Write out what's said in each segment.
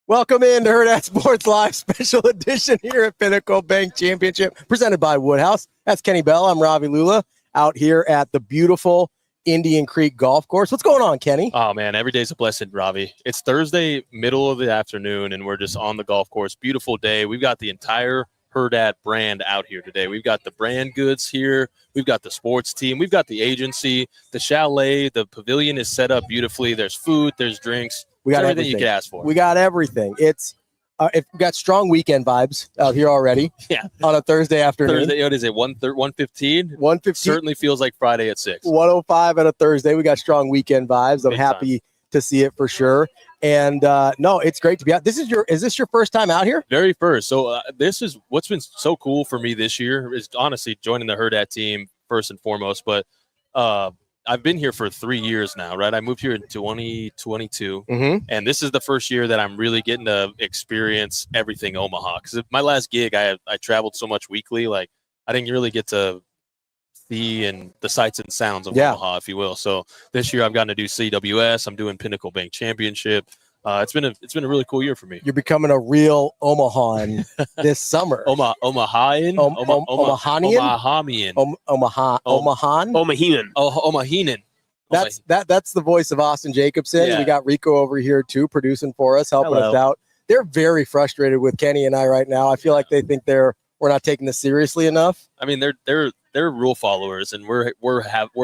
Welcome in to Hurrdat Sports Live special edition here at Pinnacle Bank Championship, presented by Woodhouse. That's Kenny Bell. I'm Ravi Lulla out here at the beautiful Indian Creek Golf Course. What's going on, Kenny? Oh, man, every day's a blessing, Ravi. It's Thursday, middle of the afternoon, and we're just on the golf course. Beautiful day. We've got the entire Hurrdat brand out here today. We've got the brand goods here. We've got the sports team. We've got the agency, the chalet. The pavilion is set up beautifully. There's food. There's drinks. We got everything everything you could ask for. We got everything. It's we got strong weekend vibes out here already. Yeah. On a Thursday afternoon. Thursday, what is it, 1:15? 1:15. Certainly feels like Friday at 6. 1:05 on a Thursday. We got strong weekend vibes. I'm Big happy to see it for sure. And no, it's great to be out. Is this your first time out here? Very first. So this is what's been so cool for me this year is honestly joining the Hurrdat team first and foremost. But I've been here for 3 years now, right? I moved here in 2022, and this is the first year that I'm really getting to experience everything Omaha. Because my last gig, I traveled so much weekly, like I didn't really get to see and the sights and sounds of Omaha, if you will. So this year I've gotten to do CWS. I'm doing Pinnacle Bank Championship. It's been a really cool year for me. You're becoming a real Omahan this summer. Omahian? Omahanian? Omahan? Omahinan. That's the voice of Austin Jacobson. Yeah. We got Rico over here too, producing for us, helping us out. They're very frustrated with Kenny and I right now. I feel like they think we're not taking this seriously enough. I mean, they're rule followers, and we're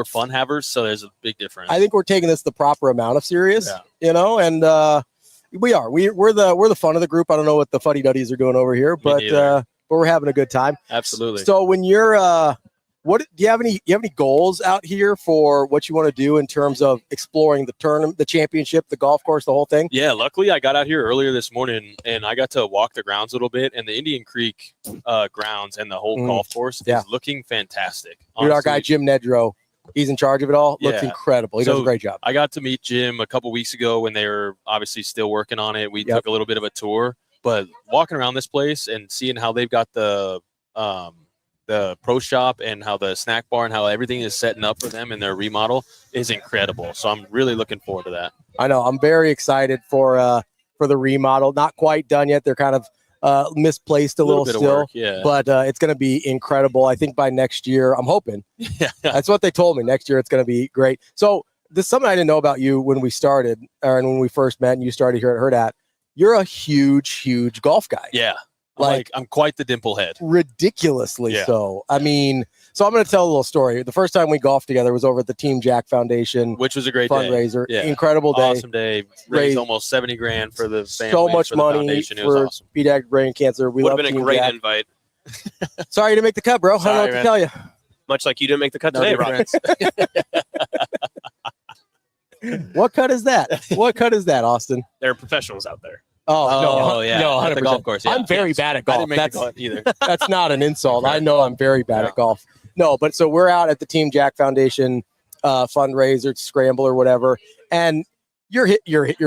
fun havers, so there's a big difference. I think we're taking this the proper amount of serious, and we are. We're the fun of the group. I don't know what the fuddy duddies are doing over here, but we're having a good time. Absolutely. So when you're do you have any goals out here for what you want to do in terms of exploring the tournament, the championship, the golf course, the whole thing? Yeah, luckily I got out here earlier this morning and I got to walk the grounds a little bit, and the Indian Creek grounds and the whole golf course is looking fantastic. Dude, our guy Jim Nedrow, he's in charge of it all. Looks incredible. He does a great job. I got to meet Jim a couple weeks ago when they were obviously still working on it. We took a little bit of a tour, but walking around this place and seeing how they've got the pro shop and how the snack bar and how everything is setting up for them in their remodel is incredible. So I'm really looking forward to that. I know. I'm very excited for the remodel. Not quite done yet. They're kind of misplaced a little still, but it's going to be incredible. I think by next year, I'm hoping. That's what they told me. Next year, it's going to be great. So this is something I didn't know about you when we started, or when we first met and you started here at Hurrdat. You're a huge golf guy. Yeah. I'm quite the dimple head. Ridiculously so. I mean, so I'm going to tell a little story. The first time we golfed together was over at the Team Jack Foundation, which was a great fundraiser. Day. Yeah. Incredible day. Awesome day. Raised almost $70,000 for the family. So much for money for awesome. pediatric brain cancer. We would have been a great invite. Sorry you didn't make the cut, bro. I don't know what to tell you. Much like you didn't make the cut today, Rob. What cut is that? What cut is that, Austin? There are professionals out there. No, at the golf course. Yeah. I'm very bad at golf. I didn't make the cut either. That's not an insult. I know I'm very bad at golf. No, but so we're out at the Team Jack Foundation fundraiser, scramble or whatever, and you're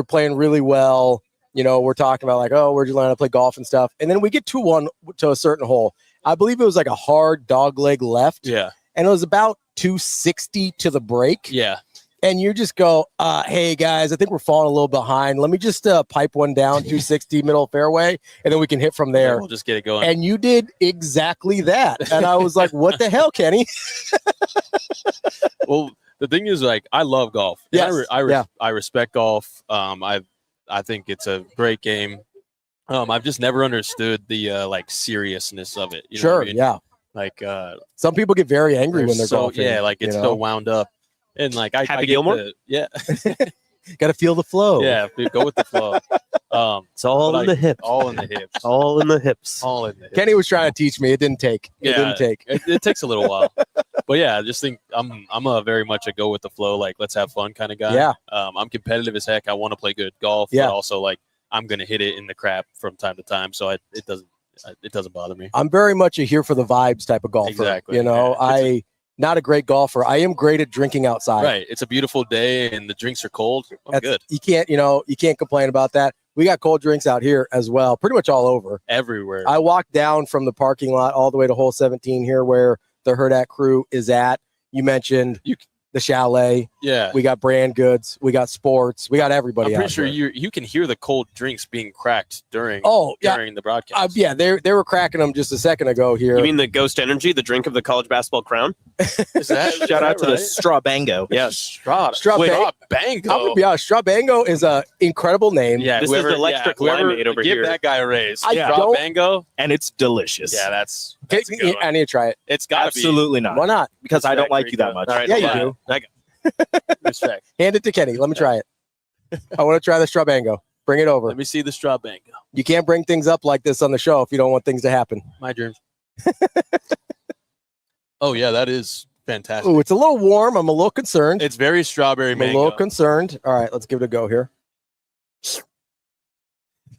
playing really well. You know, we're talking about like, oh, where'd you learn how to play golf and stuff, and then we get to a certain hole. I believe it was like a hard dog leg left. Yeah, and it was about 260 to the break. Yeah. And you just go, hey, guys, I think we're falling a little behind. Let me just pipe one down 260 middle fairway, and then we can hit from there. We'll just get it going. And you did exactly that. And I was like, what the hell, Kenny? Well, the thing is, like, I love golf. Yes. I respect golf. I think it's a great game. I've just never understood the seriousness of it. You know what I mean? Yeah. Like some people get very angry when they're golfing. Yeah, like it's so wound up. And like Happy Gilmore? Got to feel the flow. Yeah, go with the flow. It's all in the hips. All in the hips. All in the hips. All in the hips. Kenny was trying to teach me. It didn't take. It takes a little while. But yeah, I just think I'm a very much a go with the flow, like let's have fun kind of guy. Yeah. I'm competitive as heck. I want to play good golf, but also like I'm gonna hit it in the crap from time to time. So it doesn't bother me. I'm very much a here for the vibes type of golfer. Exactly. You know, not a great golfer. I am great at drinking outside. Right. It's a beautiful day and the drinks are cold. I'm good. You can't complain about that. We got cold drinks out here as well, pretty much all over. Everywhere. I walked down from the parking lot all the way to hole 17 here where the Hurrdat crew is at. You mentioned the Chalet. Yeah. We got brand goods. We got sports. We got everybody. I'm pretty sure you can hear the cold drinks being cracked during the broadcast. Yeah, they were cracking them just a second ago here. You mean the Ghost Energy, the drink of the college basketball crown? Is that Shout out to the right? Strawbango. Yes, Strawbango. Strawbango. I'm gonna be honest. Strawbango is an incredible name. Yeah, This is the electric limeade over give here. that guy a raise. I Strawbango, And it's delicious. yeah, that's a good one. I need to try it. It's got to be. Absolutely not. Why not? Because I don't Respect, like you that Rico. much. All right, Yeah, you fine. do. I got- Respect. Hand it to Kenny. Let me try it. I want to try the Strawbango. Bring it over. Let me see the Strawbango. You can't bring things up like this on the show if you don't want things to happen. My dream. Oh yeah, that is fantastic. Ooh, it's a little warm. I'm a little concerned. It's very strawberry I'm mango. a little concerned. All right, let's give it a go here.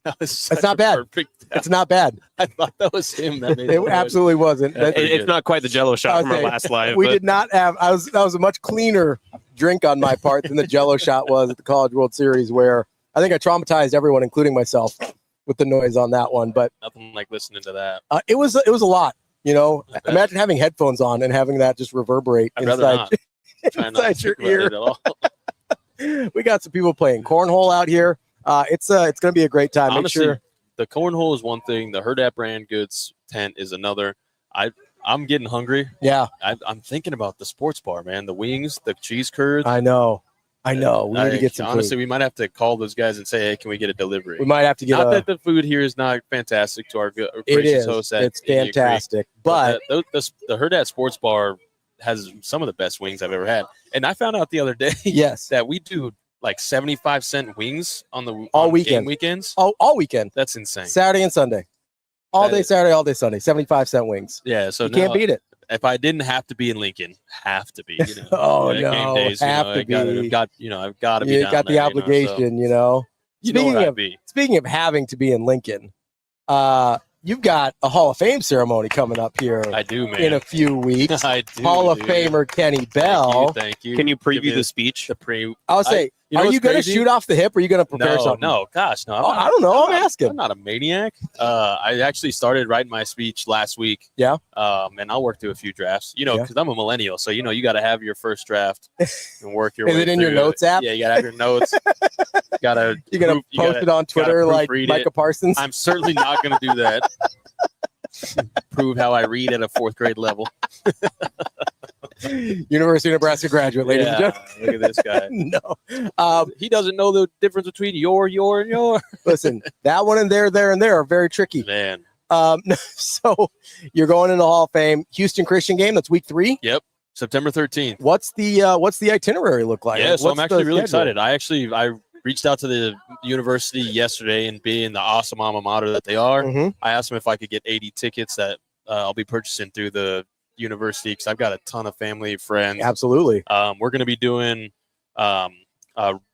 That was It's such not a bad. perfect- It's not bad. I thought that was him. That made It noise. absolutely wasn't. Yeah. That- It's not quite the Jello I shot was from our saying, last live. we but did not have. That was a much cleaner drink on my part than the Jello shot was at the College World Series, where I think I traumatized everyone, including myself, with the noise on that one. But Nothing like listening to that. it was a lot. You know, I bet. imagine having headphones on and having that just reverberate I'd rather inside. not. Try not inside to your think about ear. it at all. We got some people playing cornhole out here. It's going to be a great time. Honestly, Make sure. the cornhole is one thing. The Hurrdat brand goods tent is another. I'm getting hungry. Yeah, I'm thinking about the sports bar, man. The wings, the cheese curds. I know. We need to get some honestly, food. we might have to call those guys and say, "Hey, can we get a delivery?" We might have to get Not that the food here is not fantastic to our it gracious is. hosts at It's Indian Creek, fantastic. But the Hurrdat Sports Bar has some of the best wings I've ever had. And I found out the other day yes, that we do like 75-cent wings on the All on weekend. game weekends. all weekend, That's insane. Saturday and Sunday. All That day is- Saturday, all day Sunday. 75-cent wings. Yeah, so You can't now, beat it. if I didn't have to be in Lincoln, have to be. You know, Oh, at no, game days, have to I've got be. I've got to be. You down got the there, obligation, you know. You know Speaking where I'd of be. speaking of having to be in Lincoln, you've got a Hall of Fame ceremony coming up here I do, man. in a few weeks. I do. Hall of dude. Famer Kenny Bell. Thank you. Can you Give me preview the speech? the pre? I would say, you know are what's you going to crazy? shoot off the hip or are you going to prepare something? No, gosh, no. Oh, I don't know. I'm asking. I'm not a maniac. I actually started writing my speech last week. Yeah. And I'll work through a few drafts. You know, Yeah. because I'm a millennial, so you got to have your first draft and work your Is way. it in your through notes app? Yeah, you got to have your notes. You're You're going to post it on Twitter like proofread Micah it. Parsons? I'm certainly not going to do that. Prove how I read at a 4th grade level. University of Nebraska graduate, ladies and Yeah, gentlemen. look at this guy. No. He doesn't know the difference between your, and your. Listen, that one and there are very tricky. Man, So you're going into the Hall of Fame. Houston Christian game. That's week 3. September 13th. What's the itinerary look like? Yeah, so I'm What's actually the really schedule? excited. I reached out to the university yesterday, and being the awesome alma mater that they are, Mhm. I asked them if I could get 80 tickets that I'll be purchasing through the university because I've got a ton of family friends. Absolutely. We're going to be doing a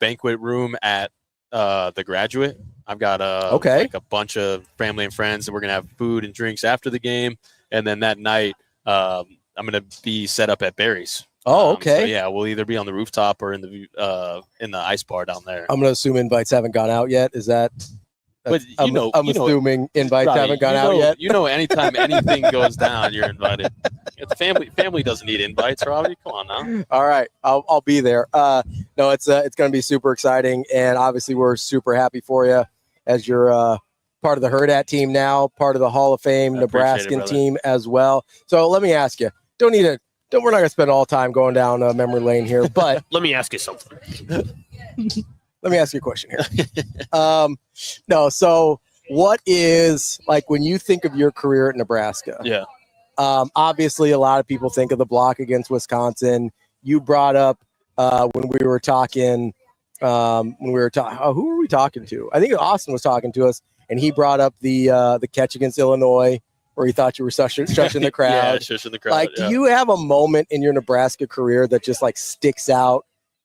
banquet room at the Graduate. I've got like a bunch of family and friends, and we're going to have food and drinks after the game, and then that night I'm going to be set up at Barry's. Oh, So okay. yeah, we'll either be on the rooftop or in the ice bar down there. I'm going to assume invites haven't gone out yet. Is that? But I'm assuming invites Robbie, haven't gone out yet. You know, anytime anything goes down, you're invited. The family doesn't need invites, Robbie. Come on now. All right, I'll be there. No, it's going to be super exciting, and obviously we're super happy for you as you're part of the Hurrdat team now, part of the Hall of Fame I appreciate it, Nebraskan brother. team as well. So let me ask you. We're not going to spend all time going down memory lane here, but Let me ask you something. let me ask you a question here. No, so what is, like, when you think of your career at Nebraska? Yeah. Obviously, a lot of people think of the block against Wisconsin. You brought up when we were talking. Who were we talking to? I think Austin was talking to us, and he brought up the catch against Illinois, where he thought you were shushing the crowd. Yeah, shushing the crowd. Like, yeah. do you have a moment in your Nebraska career that just like sticks out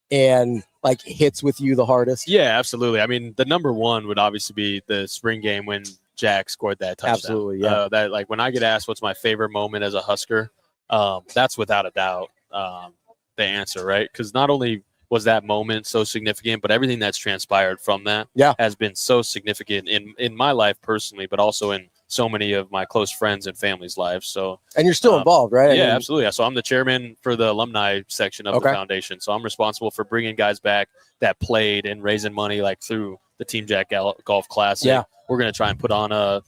and like hits with you the hardest? Yeah, absolutely. I mean, the number one would obviously be the spring game when Jack scored that touchdown. Absolutely, yeah. That, like, when I get asked what's my favorite moment as a Husker, that's without a doubt the answer, right? Because not only was that moment so significant, but everything that's transpired from that Yeah. has been so significant in my life personally, but also in so many of my close friends and family's lives. So, and you're still involved, right? Yeah, absolutely. So I'm the chairman for the alumni section of the foundation. So I'm responsible for bringing guys back that played and raising money like through the Team Jack Golf Classic. Yeah. We're going to try and put on a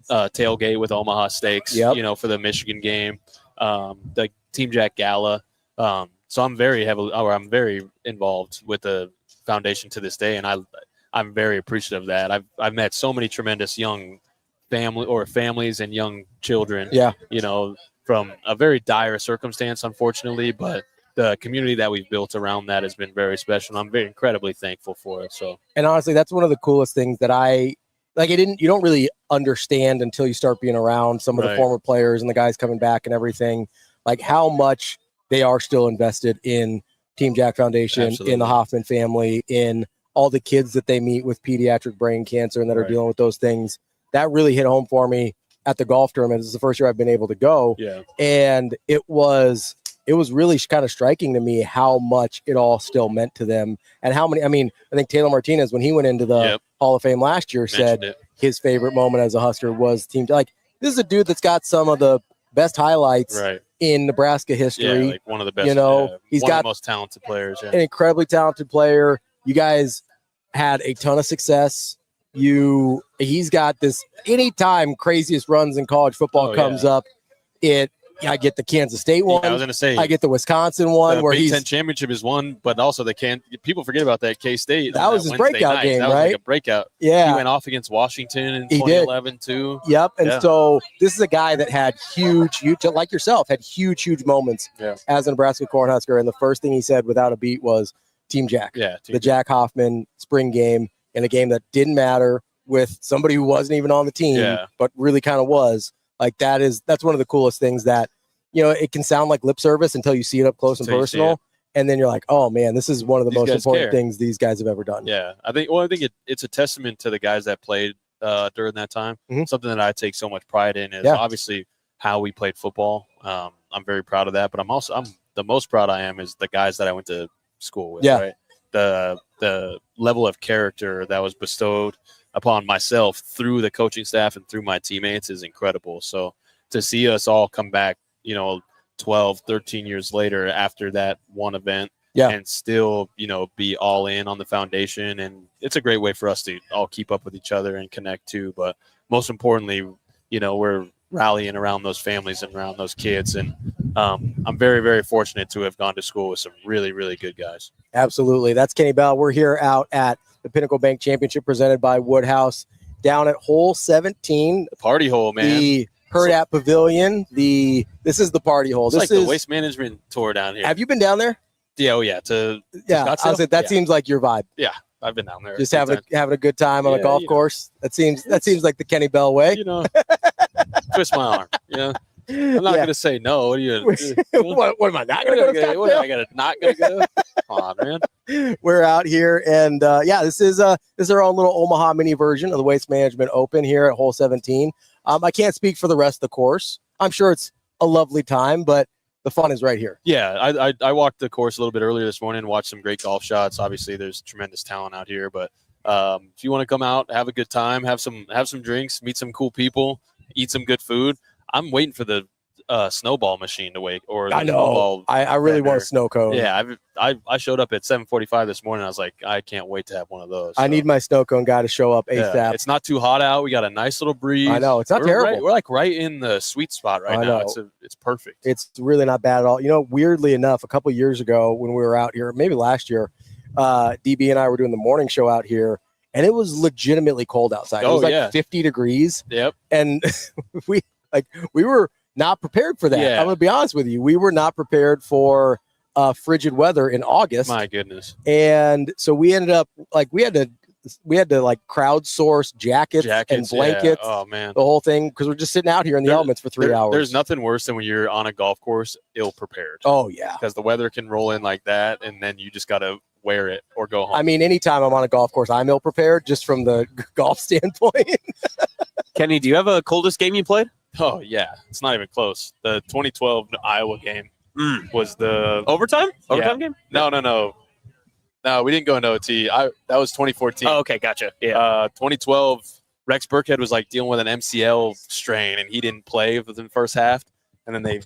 tailgate with Omaha Steaks, for the Michigan game, the Team Jack Gala. So I'm very involved with the foundation to this day, and I'm very appreciative of that. I've met so many tremendous young families and young children, from a very dire circumstance, unfortunately, but the community that we've built around that has been very special. And I'm very incredibly thankful for it. So, and honestly, that's one of the coolest things that you don't really understand until you start being around some of the former players and the guys coming back and everything, like how much they are still invested in Team Jack Foundation, in the Hoffman family, in all the kids that they meet with pediatric brain cancer and that are dealing with those things. That really hit home for me at the golf tournament. This is the first year I've been able to go. Yeah. And it was really kind of striking to me how much it all still meant to them and how many, I think Taylor Martinez, when he went into the Hall of Fame last year, said his favorite moment as a Husker was Team Jack. Like, this is a dude that's got some of the best highlights in Nebraska history. Yeah, like one of the best, he's got the most talented players. An incredibly talented player. You guys had a ton of success. He's got this anytime craziest runs in college football comes up. I get the Kansas State one. I was going to say, I get the Wisconsin one where Big Ten championship is one, but also people forget about that K-State. That was his breakout game, right? Was like a breakout. Yeah, he went off against Washington in 2011 too. Yep, and so this is a guy that had huge, like yourself, had huge moments as a Nebraska Cornhusker. And the first thing he said without a beat was Team Jack. Yeah, Jack Hoffman spring game, in a game that didn't matter with somebody who wasn't even on the team, but really kind of was. Like that's one of the coolest things that, it can sound like lip service until you see it up close and personal. And then you're like, oh man, this is one of the most important things these guys have ever done. Yeah. I think it's a testament to the guys that played during that time. Mm-hmm. Something that I take so much pride in is obviously how we played football. I'm very proud of that, but I'm the most proud I am is the guys that I went to school with. Yeah. Right? The level of character that was bestowed upon myself through the coaching staff and through my teammates is incredible. So to see us all come back, 12, 13 years later after that one event and still, be all in on the foundation. And it's a great way for us to all keep up with each other and connect too. But most importantly, we're rallying around those families and around those kids. And I'm very, very fortunate to have gone to school with some really, really good guys. Absolutely. That's Kenny Bell. We're here out at the Pinnacle Bank Championship presented by Woodhouse down at hole 17. The party hole, man. The Hurrdat Pavilion. This is the party hole. This is the waste management tour down here. Have you been down there? Yeah. Oh, yeah. To Scottsdale? That seems like your vibe. Yeah. I've been down there. Just having a good time on a golf course. That seems like the Kenny Bell way. Twist my arm. I'm not going to say no. What are you? What am I not going to go? What am I not going to go? Come on, man. We're out here, and this is our own little Omaha mini version of the Waste Management Open here at hole 17. I can't speak for the rest of the course. I'm sure it's a lovely time, but the fun is right here. Yeah, I walked the course a little bit earlier this morning and watched some great golf shots. Obviously, there's tremendous talent out here, but if you want to come out, have a good time, have some drinks, meet some cool people, eat some good food. I'm waiting for the snowball machine to wake. Or I know. I really want a snow cone. Yeah, I showed up at 7:45 this morning. I was like, I can't wait to have one of those. So. I need my snow cone guy to show up ASAP. Yeah, it's not too hot out. We got a nice little breeze. I know. It's not terrible. We're like right in the sweet spot right now. It's perfect. It's really not bad at all. Weirdly enough, a couple years ago when we were out here, maybe last year, DB and I were doing the morning show out here, and it was legitimately cold outside. It was 50 degrees. Yep. And we were not prepared for that. I'm going to be honest with you. We were not prepared for frigid weather in August. My goodness. And so we ended up we had to crowdsource jackets and blankets. Oh man. The whole thing, because we're just sitting out here in the elements for 3 hours. There's nothing worse than when you're on a golf course ill prepared. Oh yeah. Because the weather can roll in like that, and then you just got to wear it or go home. Anytime I'm on a golf course, I'm ill prepared just from the golf standpoint. Kenny, do you have a coldest game you played? Oh, yeah. It's not even close. The 2012 Iowa game was the overtime game? No. No, we didn't go into OT. That was 2014. Oh, okay. Gotcha. Yeah. 2012 Rex Burkhead was like dealing with an MCL strain, and he didn't play within the first half. And then they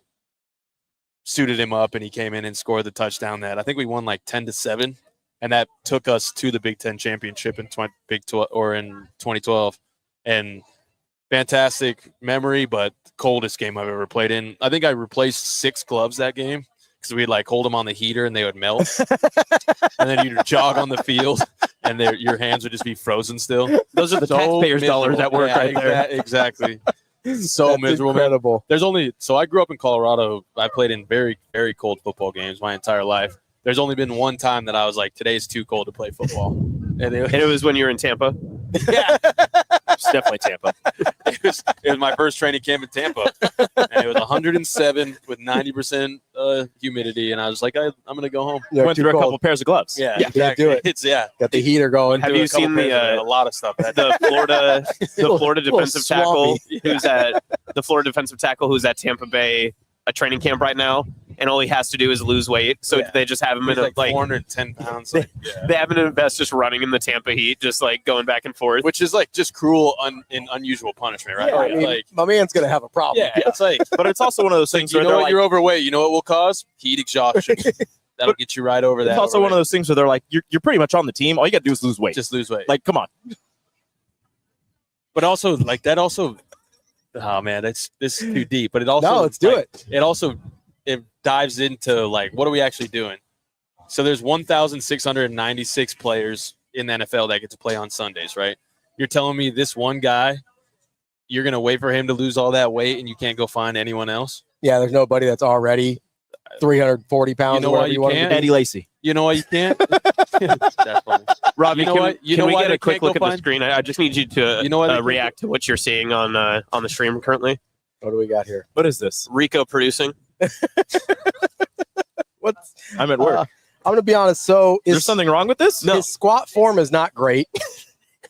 suited him up, and he came in and scored the touchdown that I think we won like 10-7, and that took us to the Big Ten championship in 2012. And fantastic memory, but coldest game I've ever played in. I think I replaced 6 gloves that game because we'd like hold them on the heater and they would melt, and then you'd jog on the field and your hands would just be frozen still. Those are the taxpayers' dollars at work right there. Exactly. So That's miserable. Incredible. So I grew up in Colorado. I played in very, very cold football games my entire life. There's only been one time that I was like, today's too cold to play football. And it was when you were in Tampa? Yeah. It's definitely Tampa. It was my first training camp in Tampa. And it was 107 with 90% humidity. And I was like, I'm going to go home. Went through a couple pairs of gloves. Yeah, exactly. Do it. Got the heater going. Have you seen a lot of stuff? The Florida defensive tackle who's at Tampa Bay a training camp right now, and all he has to do is lose weight. So they just have him in like 410 pounds. They have him in a vest just running in the Tampa heat, just like going back and forth. Which is like just cruel and unusual punishment, right? Yeah, I mean, like my man's going to have a problem. Yeah, it's like, but it's also one of those things you where know what, you're overweight. You know what will cause? Heat exhaustion. That'll get you right over that. It's also one of those things where they're like, you're pretty much on the team. All you got to do is lose weight. Just lose weight. Like, come on. But also, like that also, oh man, this is too deep. But it also, no, let's do it. It also, it dives into like, what are we actually doing? So there's 1,696 players in the NFL that get to play on Sundays, right? You're telling me this one guy, you're going to wait for him to lose all that weight and you can't go find anyone else? Yeah, there's nobody that's already 340 pounds. You know why you can't? Eddie Lacy. You know why you can't? That's funny. Robbie, can we get a quick look at the find? screen? I just need you to react to what you're seeing on the stream currently. What do we got here? What is this? Rico producing. I'm at work. I'm going to be honest. So is there something wrong with this? No. His squat form is not great.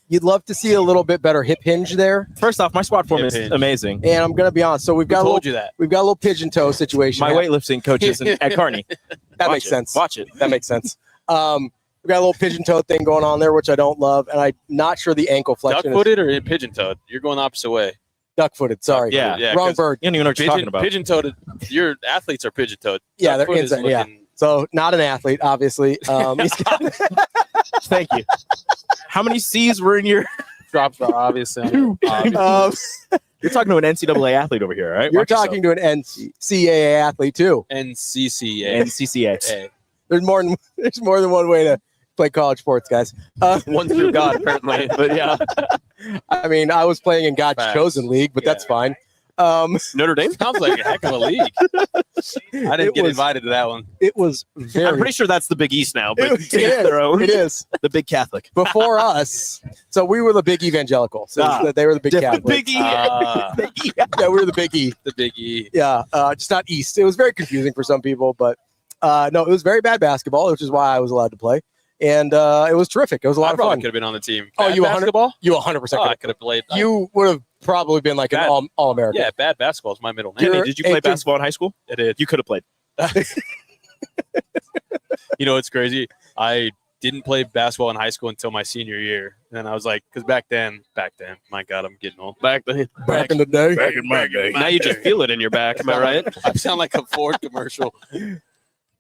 You'd love to see a little bit better hip hinge there. First off, my squat form is amazing. And I'm going to be honest. So we've got a little pigeon toe situation. My weightlifting coach is at Kearney. That makes sense. Watch it. That makes sense. We've got a little pigeon toe thing going on there, which I don't love. And I'm not sure the ankle flexion. Duck-footed or pigeon toed? You're going the opposite way. Duck-footed. Sorry. Yeah. Wrong bird. You don't even know what you're talking about. Pigeon-toed. Your athletes are pigeon-toed. Yeah, they're inside. Yeah. So not an athlete, obviously. Thank you. How many C's were in your drops? Obviously. You're talking to an NCAA athlete over here, right? You're talking to an NCAA athlete too. NCCA. There's more than one way to play college sports, guys. One through God, apparently. But yeah. I mean, I was playing in God's chosen league, but that's fine. Notre Dame sounds like a heck of a league. I didn't get invited to that one. It was very. I'm pretty sure that's the Big East now, but it is the Big Catholic. Before us, so we were the Big Evangelical. So they were the Big Catholic. Big E. Yeah, we were the Big E. The Big E. Yeah, just not East. It was very confusing for some people, but no, it was very bad basketball, which is why I was allowed to play. And it was terrific. It was a lot of fun. Could have been on the team. You basketball? You 100%. I could have played. You would have probably been like an all-American. Yeah, bad basketball is my middle name. Kenny, did you play basketball in high school? I did. You could have played. You know, it's crazy. I didn't play basketball in high school until my senior year. And I was like, because back then, my God, I'm getting old. Back in the day. Back in my day. Now you just feel it in your back. Am I right? I sound like a Ford commercial.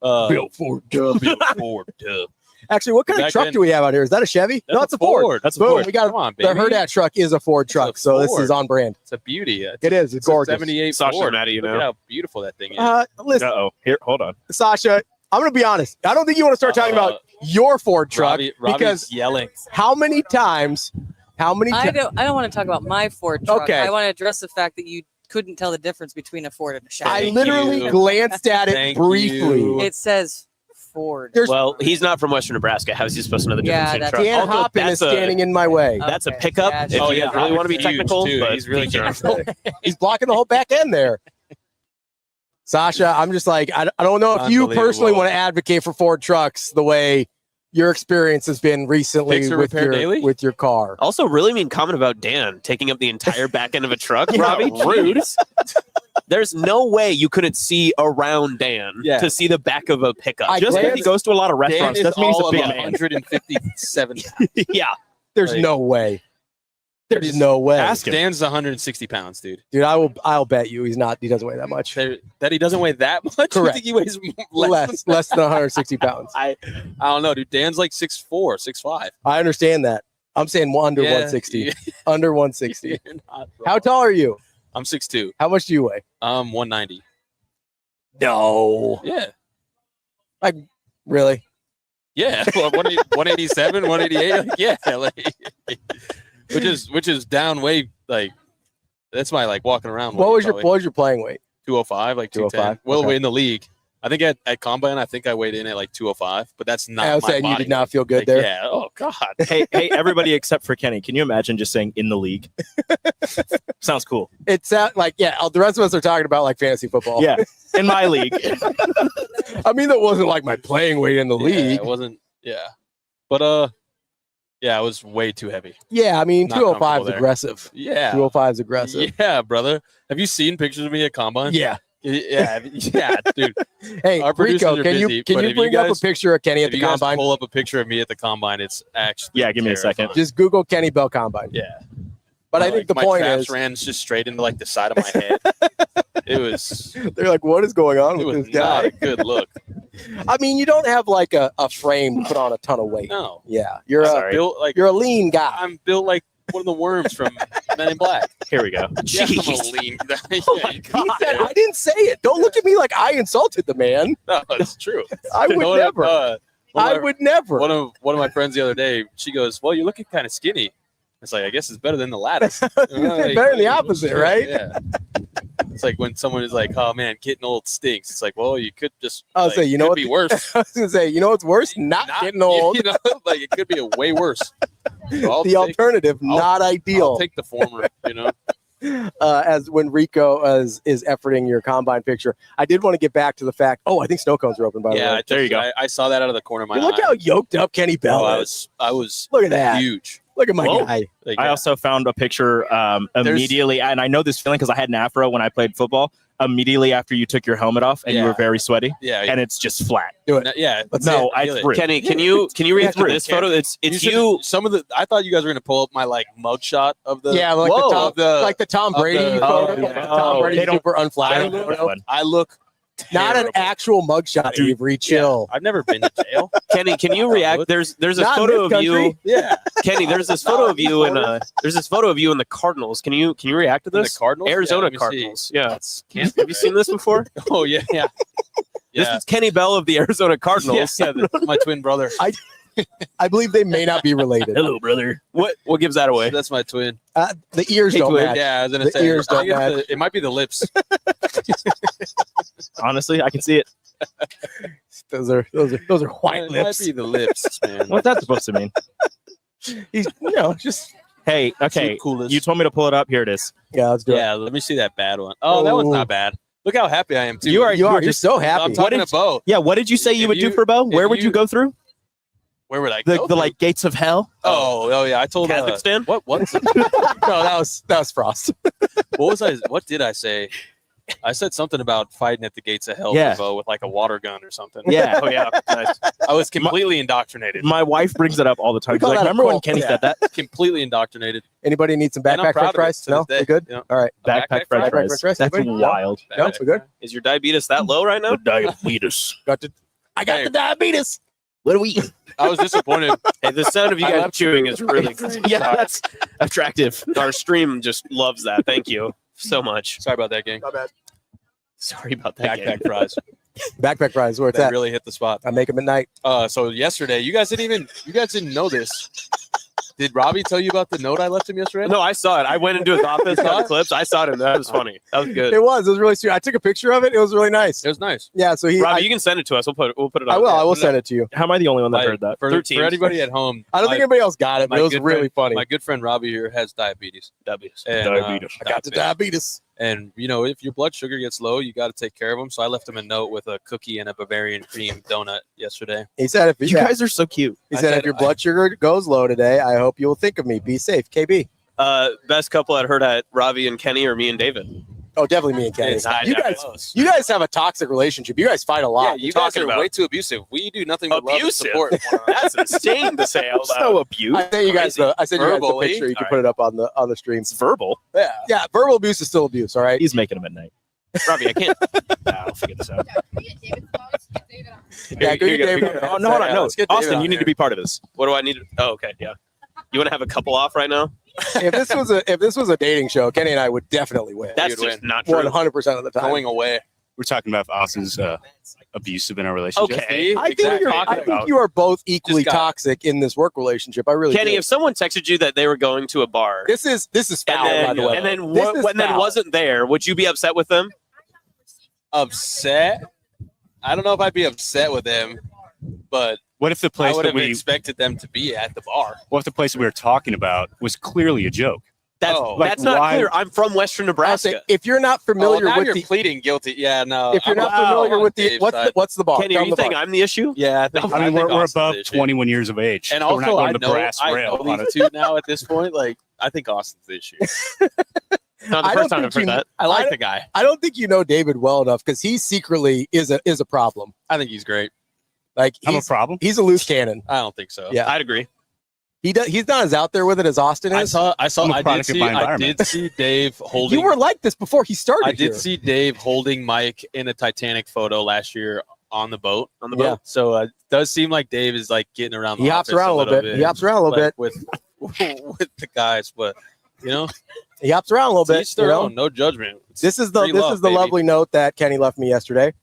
Bill Ford Dub. Bill Ford Dub. Actually, what kind of truck do we have out here? Is that a Chevy? No, it's a Ford. That's a Boom. Ford. We got the Hurrdat truck is a Ford truck, so this is on brand. It's a beauty. It is. It's gorgeous. 78 Sasha's Ford. mad at you Look now. at how beautiful that thing is. Listen. Here, hold on. Sasha, I'm going to be honest. I don't think you want to start talking about your Ford truck because yelling. How many times? I don't want to talk about my Ford truck. Okay. I want to address the fact that you couldn't tell the difference between a Ford and a Chevy. I literally glanced at it briefly. It says Ford. Well, he's not from Western Nebraska. How is he supposed to know the difference in truck? Dan Hoppin is standing in my way. That's a pickup. If you really want to be technical, but he's really he's blocking the whole back end there. Sasha, I'm just like, I don't know if you personally want to advocate for Ford trucks the way your experience has been recently with your car. Also, really mean comment about Dan taking up the entire back end of a truck. Robbie, rude. There's no way you couldn't see around Dan to see the back of a pickup. Just because he goes to a lot of restaurants doesn't mean he's a big man. 157. Yeah. There's no way. There's no way. Ask him. Dan's 160 pounds, dude. Dude, I'll bet you he's not. He doesn't weigh that much. That he doesn't weigh that much? Correct. You think he weighs Less than 160 pounds. I don't know, dude. Dan's like 6'4", 6'5". I understand that. I'm saying under 160. Yeah. Under 160. You're not wrong. How tall are you? I'm 6'2". How much do you weigh? 190. No. Yeah. Like, really? Yeah. Well, 187, 188. Like, yeah. Like, which is down way, like, that's my like walking around. What was your playing weight? 205, like 210. 205. Well, Okay. in the league, I think at combine, I think I weighed in at like 205, but that's not. I was my saying you body did not weight. feel good Like, there. Yeah. Oh God. Hey, everybody except for Kenny. Can you imagine just saying in the league? Sounds cool. It's like, yeah, the rest of us are talking about like fantasy football. Yeah, in my league. I mean, that wasn't like my playing weight in the Yeah, league. it wasn't. Yeah. But yeah, it was way too heavy. Yeah, I mean, Not 205 is comfortable there. aggressive. Yeah. 205 is aggressive. Yeah, brother. Have you seen pictures of me at combine? Yeah. Yeah, dude. Hey, Our producers Rico, are can busy, you but if you bring up a guys- picture of Kenny at If the you guys combine? pull up a picture of me at the combine, it's actually Yeah, give me a second. terrifying. Just Google Kenny Bell combine. Yeah. But I think the my point traps is, ran just straight into like the side of my head. It was they're like, what is going on it with was this not guy? a good look. I mean, you don't have like a frame to put on a ton of weight. No. Yeah, you're I'm built like you're a lean guy. I'm built like one of the worms from Men in Black. Here we go. Yeah, I'm a Jeez. lean. Oh my He God. said, I didn't say it. Don't look at me like I insulted the man. No, it's true. I would No, never. one I of my- would never. One of my friends the other day, she goes, "Well, you're looking kind of skinny." It's like, I guess it's better than the lattice. Better than the opposite, right? Yeah. It's like when someone is like, "Oh man, getting old stinks." It's like, well, you could just. I'll like, say, you know could what be worse. I was gonna say, you know what's worse? Not getting old. You know, like it could be a way worse. So I'll The take- alternative, not I'll ideal. take the former. You know. As when Rico is efforting your combine picture, I did want to get back to the fact. Oh, I think snow cones are open by the Yeah, way. There you go. I saw that out of the corner of my Dude, look eye. how yoked up Kenny Bell Oh, is. I was Look at that. huge. Look at my Whoa. guy. Like, I yeah. also found a picture immediately, and I know this feeling because I had an afro when I played football. Immediately after you took your helmet off and you Yeah. were very sweaty, yeah, and it's just flat. Do it. yeah. Let's No, see it. it's it. rude. Kenny, can you react to rude. this photo? It's should- you. Some of the. I thought you guys were gonna pull up my like mug shot of the. Yeah, like Whoa. the Tom of Brady the- photo. oh, Tom Brady they don't- super I unflattering. look, photo. I look Not an terrible. actual mugshot, Dude, Avery. Chill. I've never been to jail. Kenny, can you react? There's a Not in photo this of you. country. Yeah, Kenny, there's this photo of you in there's this photo of you in the Cardinals. Can you react to In the this? Cardinals? Yeah, Arizona let me see. Cardinals. Yeah. Can't Have you seen this before? Oh yeah, yeah. This Yeah. is Kenny Bell of the Arizona Cardinals. Yeah, that's my twin brother. I believe they may not be related. Hello, brother. What gives that away? That's my twin. The ears Hey, don't twin. match. Yeah, I was gonna The say. ears I don't think match. it might be the lips. Honestly, I can see it. Those are white It lips. might be the lips, man. What's that supposed to mean? He's just Hey, okay. Two coolest. You told me to pull it up. Here it is. yeah. Let's do it. Yeah, let me see that bad one. Oh, that one's Oh. not bad. Look how happy I am too. You are. You are You're just- so I'm happy. talking to Bo. Yeah, what did you say you If would do you- for Bo? if Where would you you- go through? Where would I The go? like gates of hell? Oh yeah. I told Kazakhstan? What No, that was Frost. What did I say? I said something about fighting at the gates of hell Yeah. for Bo with like a water gun or something. Yeah. Oh yeah. Nice. I was completely indoctrinated. My wife brings it up all the time. We She's call like, that a remember when cult. Kenny Yeah. said that? Completely indoctrinated. Anybody need some And I'm backpack proud french of it fries? to No, this we day, good. you know. All right. Backpack french fries? fries. That's Anybody? wild. No, we're good. Is your diabetes that low right now? Diabetes. I got Hey. the diabetes. What do we eat? I was disappointed. Hey, the sound of you I guys love chewing is really Yeah, that's attractive. Our stream just loves that. Thank you so much. Sorry about that, gang. Not bad. Sorry about that. Backpack Gang. fries. Backpack fries. Where it's That at? really hit the spot. I make them at night. So yesterday, you guys didn't know this. Did Ravi tell you about the note I left him yesterday? No, I saw it. I went into his office, got the clips. I saw it, and that was funny. That was good. It was really sweet. I took a picture of it. It was really nice. It was nice. Yeah. So Robbie, you can send it to us. We'll put it on. I will. I will put it send it to you. How am I the only one that Like, heard that? For 13. anybody at home, I don't think anybody else got it, but my it was good really friend- funny. my good friend Robbie here has diabetes. W's. And, Diabetes. I got the diabetes. And if your blood sugar gets low, you got to take care of them. So I left him a note with a cookie and a Bavarian cream donut yesterday. He said if You guys are so cute. he I said said if your blood sugar goes low today, I hope you will think of me. Be safe, KB. Best couple at Hurrdat, Ravi and Kenny, or me and David? Oh, definitely me and Kenny. You guys have a toxic relationship. You guys fight a lot. Yeah, you guys are way too abusive. We do nothing but love and support. That's insane to say out loud. No abuse. I sent you guys the picture. You can put it up on the stream. It's verbal. Yeah. Verbal abuse is still abuse. All right. He's making them at night. Ravi, I can't. I'll figure this out. Yeah, go get David. Oh, no, hold on. No, Austin, you need to be part of this. What do I need? Oh, okay. Yeah. You want to have a couple off right now? If this was a dating show, Kenny and I would definitely win. That's just not true. 100% of the time. Going away. We're talking about Austin's abusive in our relationship. Okay. I think you are both equally toxic in this work relationship. I really Kenny, do. if someone texted you that they were going to a bar, this is foul, by the way. And then when then wasn't there, would you be upset with them? Upset? I don't know if I'd be upset with them, but what if the place I would that have expected them to be at the bar? What if the place that we were talking about was clearly a joke? That's not clear. I'm from Western Nebraska. If you're not familiar with you're pleading guilty. Yeah, no. If you're not familiar with the what's the bar? Kenny, are you think I'm the issue? Yeah, I mean we're above 21 years of age, and so also we're not going the brass I rail know on these it. two now at this point. Like, I think Austin's the issue. Not the first time I've heard that. I like the guy. I don't think you know David well enough because he secretly is a problem. I think he's great. Like I'm a problem. He's a loose cannon. I don't think so. Yeah, I'd agree. He's not as out there with it as Austin is. I did see Dave holding. You were like this before he started. I did see Dave holding Mike in a Titanic photo last year on the boat. So it does seem like Dave is like getting around. He hops around a little bit. He hops around a little bit with the guys, but you know, he hops around a little bit. Each their own, no judgment. This is the lovely note that Kenny left me yesterday.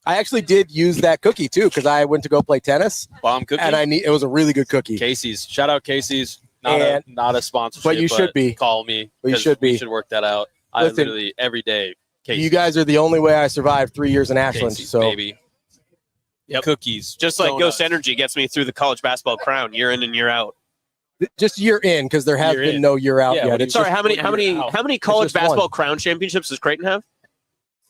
I actually did use that cookie too because I went to go play tennis. Bomb cookie, and it was a really good cookie. Casey's, shout out Casey's. Not a sponsorship, but you should be. Call me. You should be. We should work that out. I literally every day. Casey's. You guys are the only way I survived 3 years in Ashland. Casey's, so baby. Yep. Cookies, just like Ghost Energy gets me through the college basketball crown year in and year out. Just year in because there has been no year out yet. Sorry, how many college basketball crown championships does Creighton have?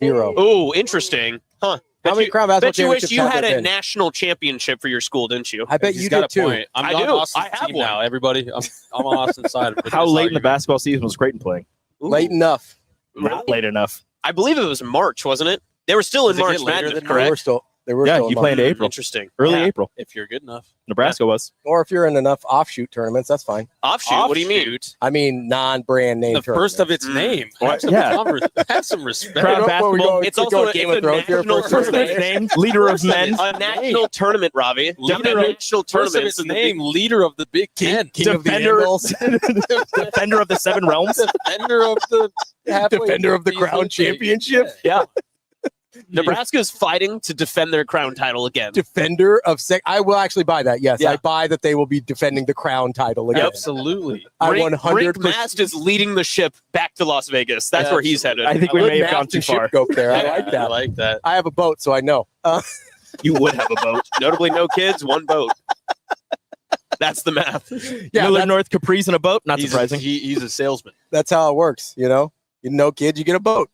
0. Oh, interesting, huh? How many crown basketball championships? Bet you wish you had a national championship for your school, didn't you? I bet you did too. I'm on Austin's team now. Everybody, I'm on Austin's side. How late in the basketball season was Creighton playing? Late enough. Not late enough. I believe it was March, wasn't it? They were still in March Madness, correct? They were still you play into April. Interesting. Early April. If you're good enough. Nebraska was. Or if you're in enough offshoot tournaments, that's fine. Offshoot? What do you mean? I mean non-brand name. The first of its name. Have some respect. Crown basketball. It's also a national name. Leader of men. A national tournament, Ravi. National tournament. Its name. Leader of the Big Ten. Defender of the Seven Realms. Defender of the Crown Championship. Yeah. Nebraska is fighting to defend their crown title again. Defender of I will actually buy that. Yes, I buy that they will be defending the crown title again. Absolutely. I 100% Mast is leading the ship back to Las Vegas. That's where he's headed. I think we may have gone too far. Go there. I like that. I like that. I have a boat, so I know. You would have a boat. Notably, no kids, one boat. That's the math. Yeah, Lulla, North Capri's in a boat. Not surprising. He's a salesman. That's how it works. You no kids, you get a boat.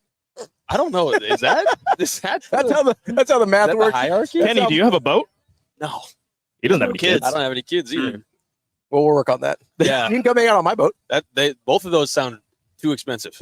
I don't know. Is that that's how the math works? Hierarchy? Kenny, do you have a boat? No. He doesn't have any kids. I don't have any kids either. Well, we'll work on that. Yeah. You can come hang out on my boat. Both of those sound too expensive.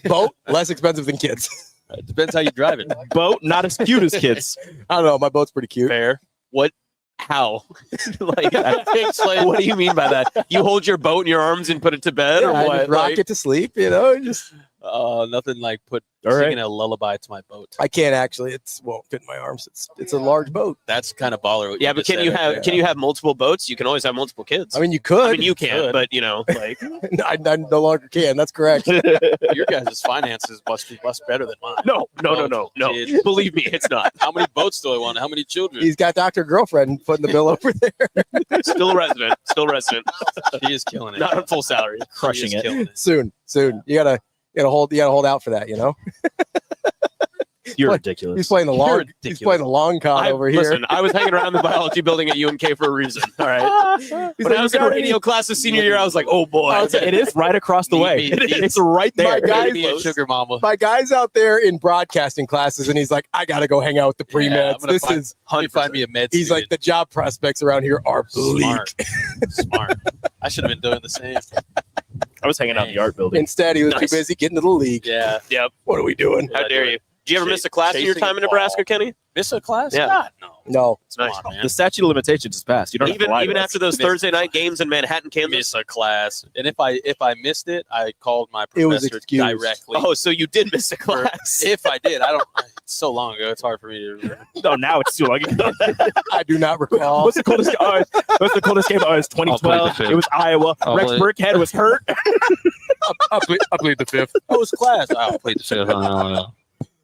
Boat less expensive than kids. It depends how you drive it. Boat not as cute as kids. I don't know. My boat's pretty cute. Fair. What? How? Explain. What do you mean by that? You hold your boat in your arms and put it to bed, or what? Rock it to sleep. Just. Nothing like singing a lullaby to my boat. I can't actually. It won't fit in my arms. It's a large boat. That's kind of baller. Yeah, but can you have multiple boats? You can always have multiple kids. I mean, you could. I mean, you can, but like I no longer can. That's correct. Your guys' finances must be better than mine. No. Believe me, it's not. How many boats do I want? How many children? He's got Dr. Girlfriend putting the bill over there. Still a resident. She is killing it. Not on full salary. Crushing it. Soon. You gotta hold out for that. You're ridiculous. He's playing the long. He's playing the long con over here. Listen, I was hanging around the biology building at UNK for a reason. All right. When I was in radio classes senior year, I was like, oh boy, it is right across the way. It's right there. Sugar mama. My guy's out there in broadcasting classes, and he's like, I gotta go hang out with the pre-meds. Find me a med. He's like, the job prospects around here are bleak. Smart. I should have been doing the same. I was hanging out in the art building. Instead, he was too busy getting to the league. Yeah. Yep. What are we doing? How dare you? Did you ever miss a class in your time in Nebraska, Kenny? Miss a class? Yeah. God, no. No. It's nice. Come on, man. The statute of limitations is passed. You don't have to lie Even to after us. those Thursday night games in Manhattan, Kansas. Miss a class, and if I missed it, I called my It was professor excused. directly. Oh, so you did miss a class? If I did, I don't. It's so long ago. It's hard for me to remember. No, now it's too long ago. I do not recall. What's the coldest? What's the coldest game? Oh, it's 2012. It was Iowa. Rex Burkhead was hurt. I'll plead the fifth. What was class? I'll play the fifth.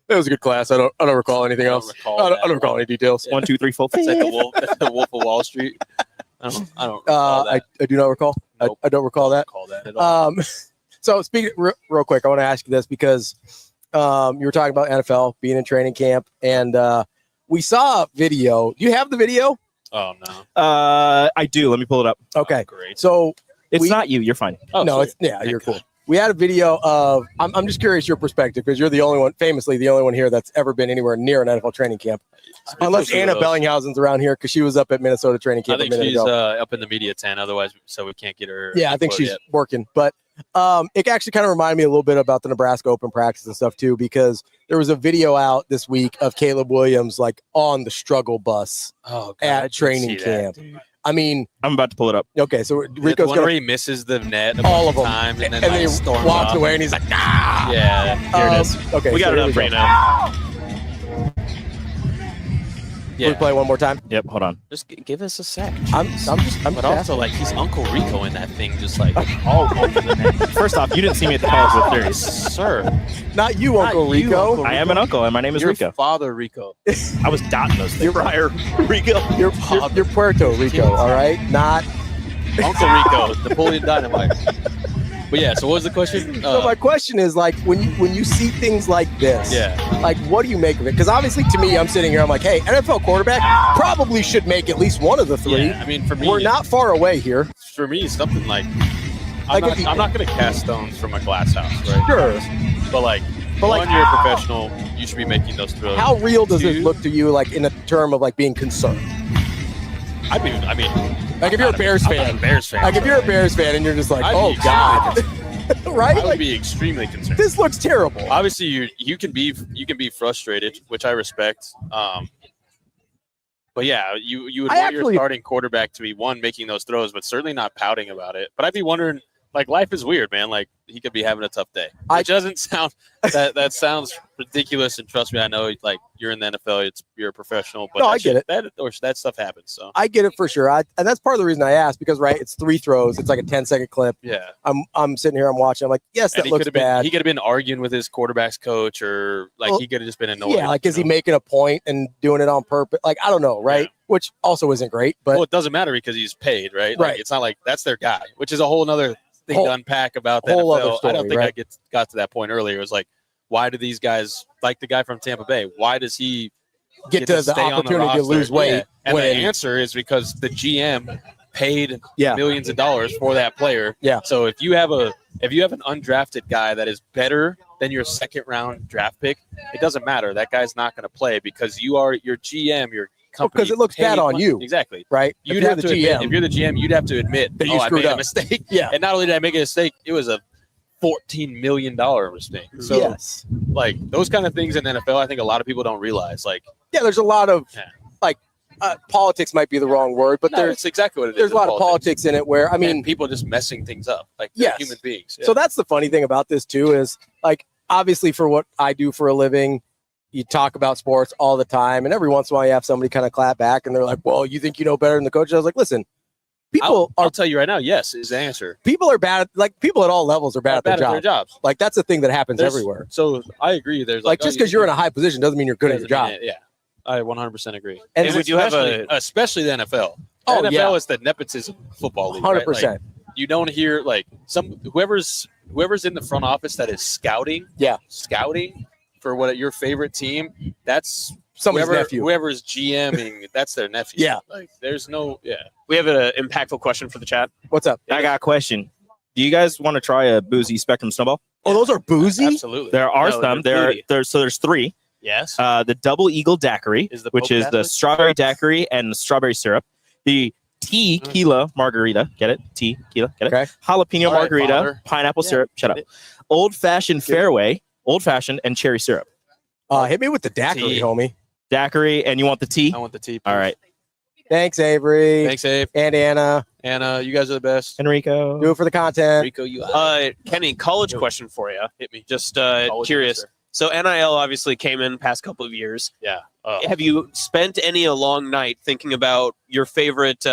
It was a good class. I don't recall anything else. I don't recall any details. 1, 2, 3, 4. It's like the Wolf of Wall Street. I don't recall that. I do not recall. Nope. I don't recall that. Recall that at all. So speaking real quick, I want to ask you this because you were talking about NFL being in training camp, and we saw a video. Do you have the video? Oh no. I do. Let me pull it up. Okay, great. So It's not you. You're fine. Oh, no, sweet. you're cool. We had a video of. I'm just curious your perspective because you're the only one, famously the only one here that's ever been anywhere near an NFL training camp, unless Anna Bellinghausen's around here because she was up at Minnesota training camp. I think she's up in the media tent. Otherwise, so we can't get her. Yeah, I think she's working. But it actually kind of reminded me a little bit about the Nebraska Open practice and stuff too, because there was a video out this week of Caleb Williams like on the struggle bus at training camp. I mean, I'm about to pull it up. Okay, so Rico's where he misses the net all of them, times, and then he walks away, and he's like, "Ah!" Yeah, here it is. Okay, we got it up right now. Yeah. Can we play one more time? Yep. Hold on. Just give us a sec. But also, like, he's Uncle Rico in that thing, just like all over the net. First off, you didn't see me at the College World Series, sir. Not you, Uncle Rico. I am an uncle, and my name is Your Rico. Father Rico. I was dotting those things. You're Prior Rico. You're Puerto Rico, all right? Not Uncle Rico, Napoleon Dynamite. But yeah, so what was the question? So my question is, like, when you see things like this, like, what do you make of it? Because obviously, to me, I'm sitting here, I'm like, hey, NFL quarterback probably should make at least one of the three. Yeah, I mean, for me, we're not far away here. For me, something like I'm not going to cast stones from a glass house, right? Sure, but like, you're a professional, you should be making those throws. How real does it look to you, like, in a term of like being concerned? I mean, like, if you're a Bears fan, like, if you're a Bears fan and you're just like, oh God, right? I would like, be extremely concerned. This looks terrible. Obviously, you can be frustrated, which I respect. But yeah, you would want your starting quarterback to be making those throws, but certainly not pouting about it. But I'd be wondering, like, life is weird, man. Like, he could be having a tough day. It doesn't sound that sounds ridiculous. And trust me, I know, like, you're in the NFL, you're a professional. But no, I get it. That stuff happens. So I get it for sure. And that's part of the reason I asked, because it's 3 throws. It's like a 10-second clip. Yeah. I'm sitting here, I'm watching. I'm like, yes, that looks bad. He could have been arguing with his quarterback's coach, or like he could have just been annoyed. Yeah, like, is he making a point and doing it on purpose? Like, I don't know, right? Yeah. Which also isn't great. But it doesn't matter because he's paid, right? Like, it's not like that's their guy, which is a whole other thing to unpack about the NFL. Story, I don't think I got to that point earlier. It was like, why do these guys, like the guy from Tampa Bay, why does he get to the opportunity to lose weight? Yeah. And the answer is because the GM paid millions of dollars for that player. Yeah. So if you have an undrafted guy that is better than your second round draft pick, it doesn't matter. That guy's not going to play because you are your GM, your company. Because it looks bad on you. Exactly. Right. You'd have to admit, if you're the GM, you'd have to admit that I made a mistake. Yeah. And not only did I make a mistake, it was a $14 million mistake. So like, those kind of things in the NFL, I think a lot of people don't realize. Like, there's a lot of like politics might be the wrong word, but it's exactly what it is. There's a lot of politics in it where, I mean, and people just messing things up, like human beings. Yeah. So that's the funny thing about this too, is like, obviously for what I do for a living, you talk about sports all the time, and every once in a while you have somebody kind of clap back and they're like, well, you think you know better than the coach? I was like, listen, I'll tell you right now, yes is the answer. People are bad. Like, people at all levels are bad at their jobs. Like, that's a thing that happens everywhere. So I agree. There's like just because you're in a high position doesn't mean you're good at your job. Yeah, I 100% agree. And we do have especially the NFL. Oh, the NFL is the nepotism football league. 100%. Right? Like, you don't hear like whoever's in the front office that is scouting. Yeah, scouting for your favorite team. That's somebody's nephew. Whoever's GMing, that's their nephew. Yeah. Like, there's no, We have an impactful question for the chat. What's up? I got a question. Do you guys want to try a boozy Spectrum snowball? Oh, those are boozy? Absolutely. There are some. There's 3. Yes. The Double Eagle Daiquiri, which is the strawberry daiquiri and the strawberry syrup. The tequila margarita. Get it? Tequila. Get it? Okay. Jalapeno All right, margarita, father. pineapple syrup. Shut up. Old-fashioned fairway, old-fashioned, and cherry syrup. Hit me with the daiquiri, Tea. homie. Daiquiri, and you want the tea? I want the tea. All right. Thanks, Avery. Thanks, Abe. And Anna. Anna, you guys are the best. Enrico. Do it for the content. Rico, you Kenny, college question for you. hit me. Just College curious. answer. So NIL obviously came in past couple of years. Yeah. Have you spent a long night thinking about your favorite?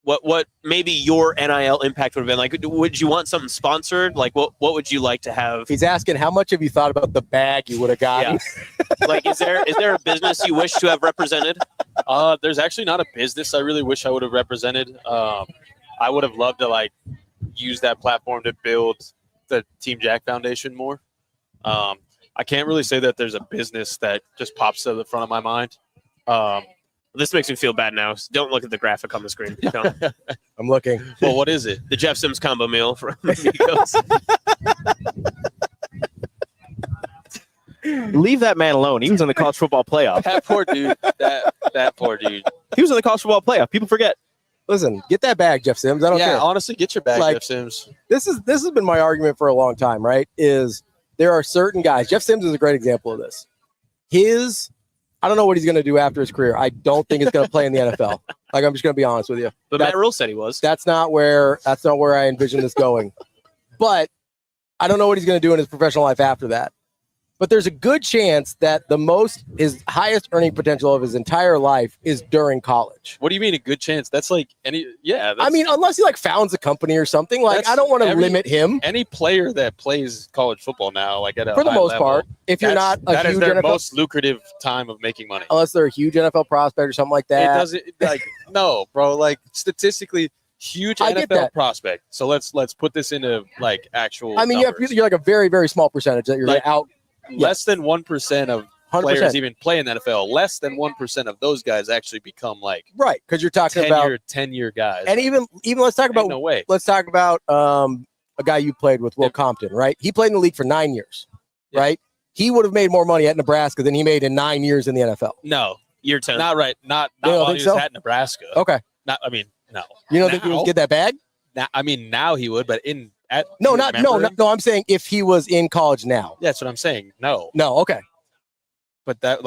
What maybe your NIL impact would have been like? Would you want something sponsored? Like what would you like to have? He's asking how much have you thought about the bag you would have gotten? Yeah. Like is there a business you wish to have represented? There's actually not a business I really wish I would have represented. I would have loved to like use that platform to build the Team Jack Foundation more. I can't really say that there's a business that just pops to the front of my mind. This makes me feel bad now. Don't look at the graphic on the screen. Don't. I'm looking. Well, what is it? The Jeff Sims combo meal from Amigos. Leave that man alone. He was in the college football playoff. That poor dude. That poor dude. He was in the college football playoff. People forget. Listen, get that bag, Jeff Sims. I don't care. Honestly, get your bag, Like, Jeff Sims. This has been my argument for a long time, right? Is there are certain guys. Jeff Sims is a great example of this. I don't know what he's going to do after his career. I don't think he's going to play in the NFL. Like, I'm just going to be honest with you. But Matt Rule said he was. That's not where I envision this going. But I don't know what he's going to do in his professional life after that. But there's a good chance that his highest earning potential of his entire life is during college. What do you mean a good chance? That's like unless he like founds a company or something. Like, I don't want to limit him. Any player that plays college football now, like at a For the high most level, part, if you're not a that is huge their NFL, most lucrative time of making money. unless they're a huge NFL prospect or something like It that. doesn't like no, bro. Like statistically, huge I get NFL that. prospect. So let's put this into like actual. I mean, numbers. you're like a very, very small percentage that you're Like, out. Less than 1% of 100%. players even play in the NFL. Less than 1% of those guys actually become like Right, because you're talking about 10-year guys. and even let's talk about no way. let's talk about a guy you played with, Will Compton, right? He played in the league for 9 years, right? He would have made more money at Nebraska than he made in 9 years in the NFL. No, Year 10. not right. Not You don't while he think was so? at Nebraska. Okay, No. you don't think he would get that bag? Now he would, but No, I'm saying if he was in college now. That's what I'm saying. No, Okay. but that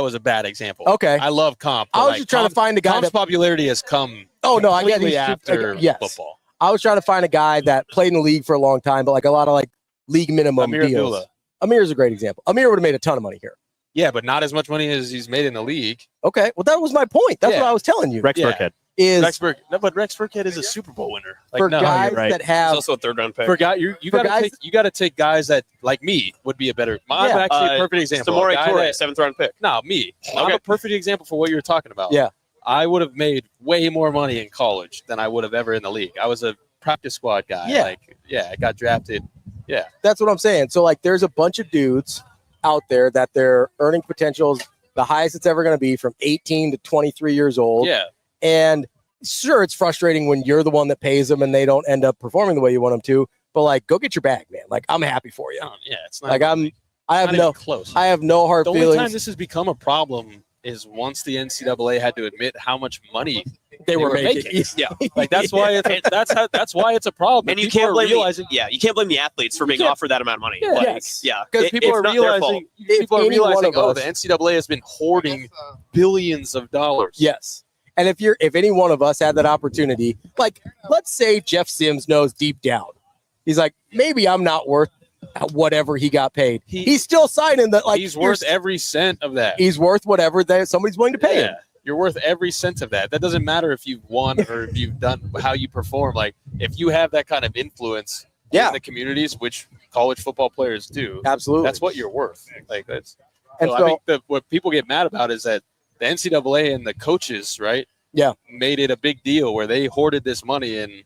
was a bad example. Okay. I love Comp. I was just trying to find a guy Comp's that. popularity has come. Oh no, I get completely it. after Yes. football. I was trying to find a guy that played in the league for a long time, but like a lot of like league minimum Amir deals. Lulla. Amir's a great example. Amir would have made a ton of money here. Yeah, but not as much money as he's made in the league. Okay, well that was my point. That's Yeah. what I was telling you. Rex Yeah. Burkhead. Is But Rex Burkhead is a Super Bowl winner. Like, for no, guys you're right. that He's have also a 3rd round pick. you got to take guys that like me would be a better. I'm Yeah. actually a perfect example. Samori A guy Toure, that- 7th round pick. No, me. I'm Okay. a perfect example for what you were talking about. Yeah. I would have made way more money in college than I would have ever in the league. I was a practice squad guy. Yeah. I got drafted. Yeah. That's what I'm saying. So like there's a bunch of dudes out there that their earning potential is the highest it's ever going to be from 18 to 23 years old. Yeah. And sure, it's frustrating when you're the one that pays them and they don't end up performing the way you want them to. But like, go get your bag, man. Like, I'm happy for you. Yeah. It's not Like I have not no even close. I have no hard The only feelings. time this has become a problem is once the NCAA had to admit how much money they were making. Yeah, like that's why that's why it's a problem. And you People can't are blame realizing. you can't blame the athletes for being Yeah. offered that amount of money. Yeah. Like, Yes. yeah, Because people it's are not their fault. realizing, people are any one realizing, of the us- NCAA has been hoarding billions of dollars. Yes. And if any one of us had that opportunity, like let's say Jeff Sims knows deep down, he's like, maybe I'm not worth whatever he got paid. He's still signing that. Like He's worth every cent of that. He's worth whatever that somebody's willing to pay him. You're worth every cent of that. That doesn't matter if you've won or if you've done how you perform. Like if you have that kind of influence in the communities, which college football players do, Absolutely. that's what you're worth. Like that's. And So I think what people get mad about is that the NCAA and the coaches, right? Yeah. Made it a big deal where they hoarded this money and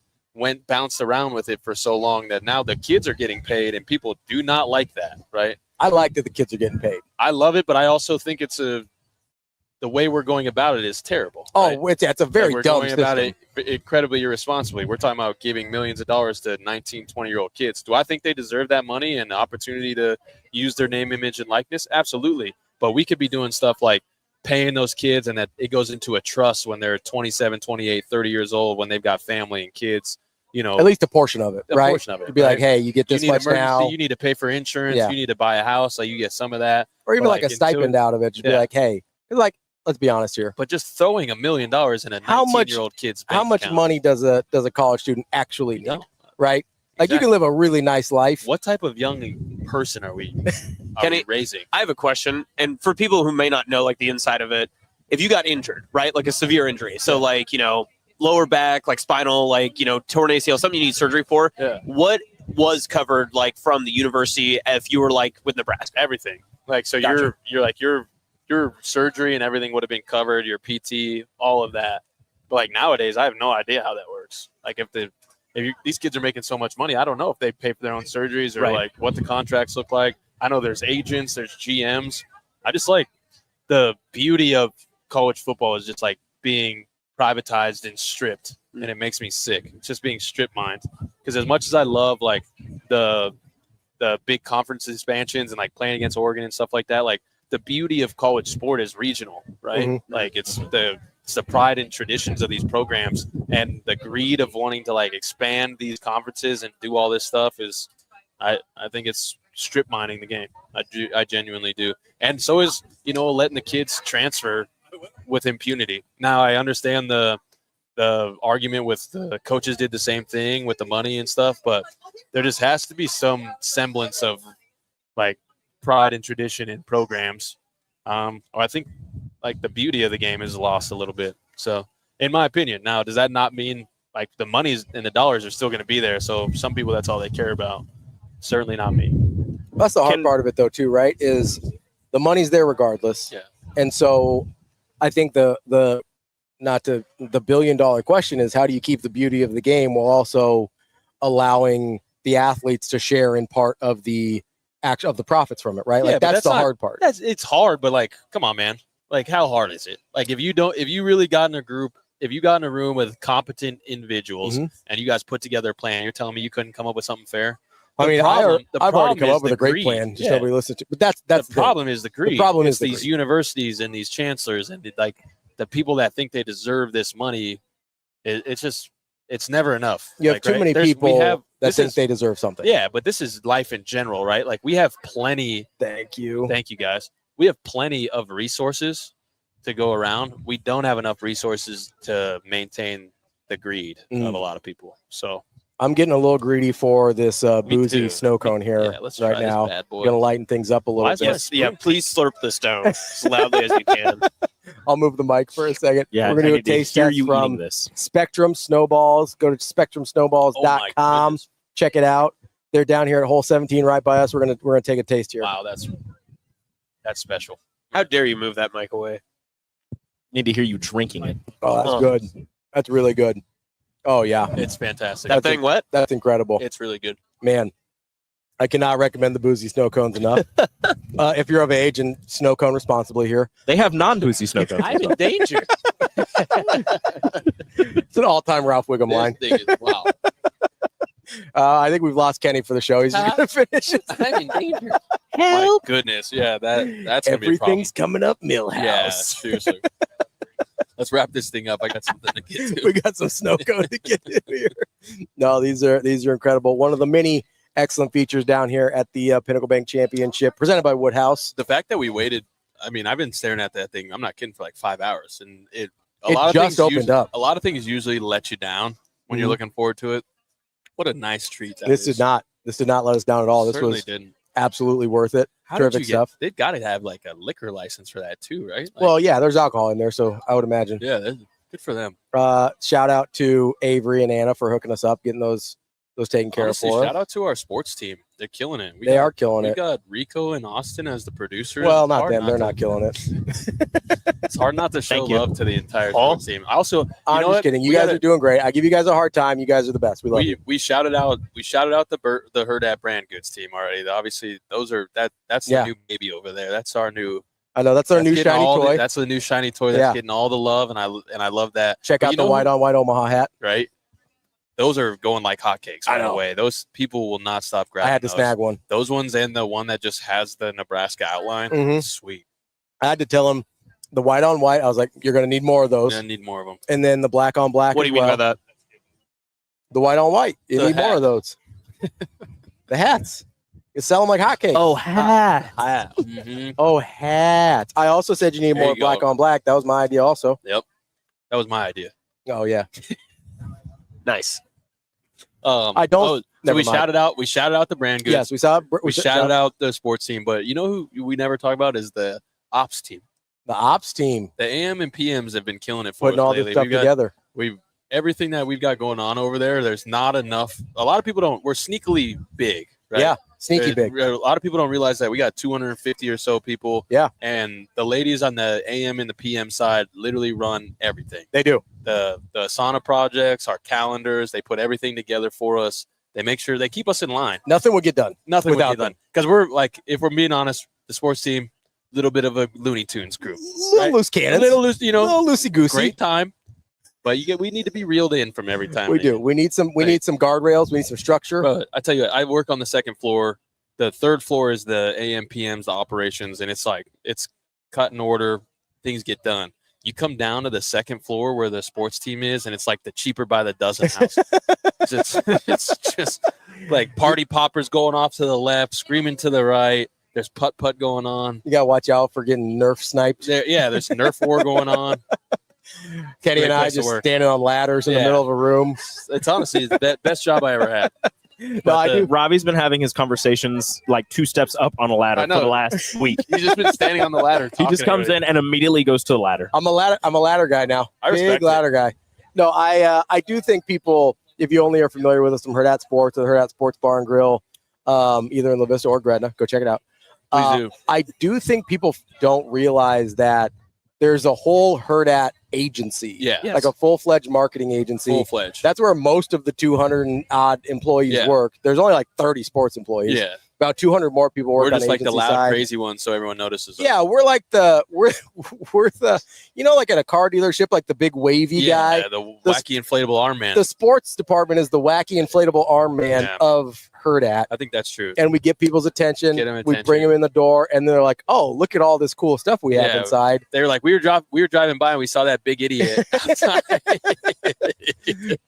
bounced around with it for so long that now the kids are getting paid and people do not like that, right? I like that the kids are getting paid. I love it, but I also think the way we're going about it is terrible. Oh, right? it's a very we're dumb going system. about it incredibly irresponsibly. We're talking about giving millions of dollars to 19, 20-year-old kids. Do I think they deserve that money and the opportunity to use their name, image, and likeness? Absolutely. But we could be doing stuff like paying those kids, and that it goes into a trust when they're 27, 28, 30 years old, when they've got family and kids, at least a portion of it, right? A portion of it. To be like, hey, you get this much now. You need to pay for insurance. You need to buy a house. Like, you get some of that. Or even like a stipend out of it. Just be like, hey, like, let's be honest here. But just throwing $1 million in a 19-year-old kid's bank how much account. Money does a college student actually need, right? Like, you can live a really nice life. What type of young person are we raising? I have a question. And for people who may not know, like, the inside of it, if you got injured, right, like a severe injury, so like, lower back, like spinal, like, torn ACL, something you need surgery for, what was covered, like, from the university if you were, like, with Nebraska? Everything. Like, so Gotcha. you're like, your surgery and everything would have been covered, your PT, all of that. But, like, nowadays, I have no idea how that works. Like, these kids are making so much money, I don't know if they pay for their own surgeries or like what the contracts look like. I know there's agents, there's GMs. I just like the beauty of college football is just like being privatized and stripped, and it makes me sick. It's just being strip mined. Because as much as I love like the big conference expansions and like playing against Oregon and stuff like that, like the beauty of college sport is regional, right? Mm-hmm. Like it's the pride and traditions of these programs, and the greed of wanting to like expand these conferences and do all this stuff is, I think it's strip mining the game. I genuinely do. And so is, letting the kids transfer with impunity. Now I understand the argument with the coaches did the same thing with the money and stuff, but there just has to be some semblance of like pride and tradition in programs. I think like the beauty of the game is lost a little bit. So in my opinion, now, does that not mean like the monies and the dollars are still going to be there? So some people, that's all they care about. Certainly not me. That's the hard part of it though, too, right? Is the money's there regardless. Yeah. And so I think the $1 billion question is, how do you keep the beauty of the game while also allowing the athletes to share in part of the profits from it, right? Like, that's the hard part. It's hard, but like, come on, man. Like, how hard is it? Like, if you really got in a group, if you got in a room with competent individuals and you guys put together a plan, you're telling me you couldn't come up with something fair? I've already come up with a great plan. Just nobody listens to. But that's the problem. Is the greed. The problem is these universities and these chancellors and the people that think they deserve this money. It's never enough. You have too many people that think they deserve something. Yeah, but this is life in general, right? Like, we have plenty. Thank you, guys. We have plenty of resources to go around. We don't have enough resources to maintain the greed of a lot of people. So I'm getting a little greedy for this boozy snow cone here right now. I'm going to lighten things up a little bit. Yeah, please slurp the stone as loudly as you can. I'll move the mic for a second. Yeah, we're going to do a taste test from Spectrum Snowballs. Go to spectrumsnowballs.com. Check it out. They're down here at hole 17 right by us. We're gonna take a taste here. Wow, that's special. How dare you move that mic away? Need to hear you drinking it. Oh, that's good. That's really good. Oh, yeah. It's fantastic. That thing wet? That's incredible. It's really good. Man, I cannot recommend the boozy snow cones enough. If you're of age, and snow cone responsibly here. They have non-boozy snow cones. I'm in danger. It's an all-time Ralph Wiggum line. Wow. I think we've lost Kenny for the show. He's just going to finish it. I'm in danger. Help. My goodness. Yeah, that's going to be a problem. Everything's coming up Millhouse. Yeah, seriously. Let's wrap this thing up. I got something to get to. We got some snow cone to get in here. No, these are incredible. One of the many excellent features down here at the Pinnacle Bank Championship, presented by Woodhouse. The fact that we waited, I mean, I've been staring at that thing, I'm not kidding, for like 5 hours. And it just opened up. A lot of things usually let you down when you're looking forward to it. What a nice treat that This did not let us down at all. This was absolutely worth it. Terrific stuff. They've got to have like a liquor license for that too, right? Like, well, yeah, there's alcohol in there, so I would imagine. Yeah, good for them. Shout out to Avery and Anna for hooking us up, getting those taken care of for us. Shout out to our sports team. They're killing it. They are killing it. We got Rico and Austin as the producers. Well, not them. They're not killing it. It's hard not to show love to the entire sports team. Also, I'm just kidding. You guys are doing great. I give you guys a hard time. You guys are the best. We love you. We shouted out the Hurrdat brand goods team already. Obviously, that's the new baby over there. That's our new. I know that's our new shiny toy. That's the new shiny toy that's getting all the love, and I love that. Check out the white on white Omaha hat. Right. Those are going like hotcakes right away. Those people will not stop grabbing. I had to snag one. Those ones and the one that just has the Nebraska outline. Sweet. I had to tell him The white on white, I was like, you're going to need more of those. I need more of them. And then the black on black. What do you mean by that? The white on white. You need more of those. The hats. You sell them like hotcakes. Oh, hat. Mm-hmm. Oh, hats. I also said you need more black on black. That was my idea also. Yep. That was my idea. Oh, yeah. Nice. I don't. So we shouted out the brand goods. Yes, we saw. We shouted out the sports team, but you know who we never talk about is the ops team. The ops team. The AM and PMs have been killing it for us putting all lately. this stuff together. Everything that we've got going on over there. There's not enough. A lot of people don't. We're sneakily big, right? Yeah, sneaky big. A lot of people don't realize that we got 250 or so people. Yeah, and the ladies on the AM and the PM side literally run everything. They do. The sauna projects, our calendars. They put everything together for us. They make sure they keep us in line. Nothing would get done. Nothing would get done. Because we're like, if we're being honest, the sports team, little bit of a Looney Tunes group. Little loose cannons. Little loose, little loosey goosey. Great time. But we need to be reeled in from every time. We do. We need some guardrails. We need some structure. But I tell you, I work on the second floor. The third floor is the AM, PMs, the operations, and it's cut in order. Things get done. You come down to the second floor where the sports team is, and it's like the cheaper by the dozen house. it's just like party poppers going off to the left, screaming to the right. There's putt going on. You gotta watch out for getting Nerf sniped. There's Nerf war going on. Kenny and I just standing on ladders in the middle of a room. It's honestly the best job I ever had. No, I do. Ravi's been having his conversations like 2 steps up on a ladder for the last week. He's just been standing on the ladder. He just comes in and immediately goes to the ladder. I'm a ladder guy now. Big ladder guy. No, I do think people, if you only are familiar with us from Hurrdat Sports or the Hurrdat Sports Bar and Grill, either in La Vista or Gretna, go check it out. Please do. I do think people don't realize that there's a whole Hurrdat agency. Yeah. Like a full-fledged marketing agency. Full-fledged. That's where most of the 200 and odd employees work. There's only like 30 sports employees. Yeah. About 200 more people work on the We're just like the loud, side. crazy ones, so everyone notices us. Yeah, we're like we're the, like at a car dealership, like the big wavy guy. Yeah, the wacky inflatable arm man. The sports department is the wacky inflatable arm man of Hurrdat. I think that's true. And we get people's attention. Get We bring them in the door, and they're like, "Oh, look at all this cool stuff we have inside." They were like, "We were driving by, and we saw that big idiot outside."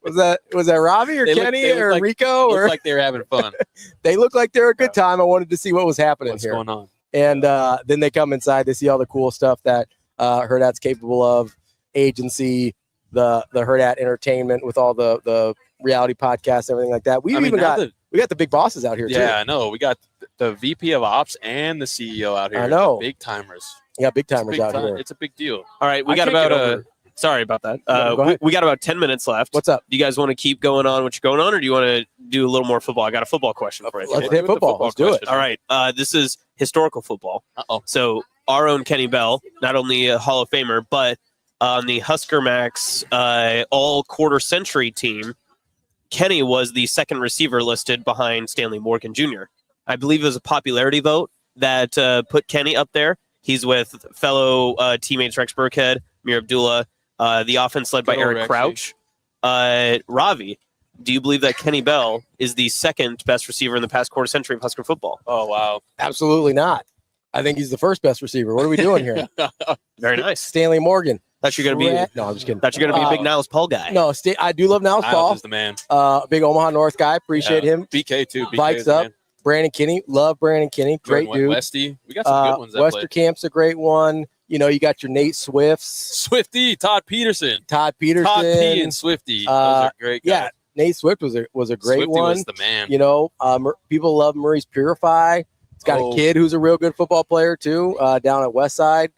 was that Ravi or Kenny or Rico? Looked like they were having fun. They look like they're a good time. I wanted to see what was happening What's here. going on? And then they come inside. They see all the cool stuff that Hurrdat's capable of. Agency, the Hurrdat Entertainment with all the reality podcasts, everything like that. We got the big bosses out here too. Yeah, I know. We got the VP of Ops and the CEO out here. I know. Big timers. Yeah, big timers out here. It's a big deal. All right, we got about sorry about that. We got about 10 minutes left. What's up? Do you guys want to keep going on what you're going on, or do you want to do a little more football? I got a football question for you. Let's hit football. Let's do it. All right. This is historical football. Uh-oh. So our own Kenny Bell, not only a Hall of Famer, but on the Husker Max all quarter century team, Kenny was the second receiver listed behind Stanley Morgan Jr. I believe it was a popularity vote that put Kenny up there. He's with fellow teammates Rex Burkhead, Mir Abdullah, the offense led by Eric Crouch. Ravi, do you believe that Kenny Bell is the second best receiver in the past quarter century of Husker football? Oh, wow. Absolutely not. I think he's the first best receiver. What are we doing here? Very nice. Stanley Morgan. Thought you're going to be. No, I'm just kidding. Thought you're going to be a big Niles Paul guy. No, I do love Niles Paul. Niles is the man. Big Omaha North guy. Appreciate him. BK too. Bikes up. Man. Brandon Kinney. Love Brandon Kinney. Great dude. Westy. We got some good ones. Westercamp's a great one. You got your Nate Swifts. Swifty. Todd Peterson. Todd P and Swifty. Those are great guys. Yeah, Nate Swift was a great Swifty one. Was the man. People love Murray's Purify. He's got a kid who's a real good football player too, down at Westside.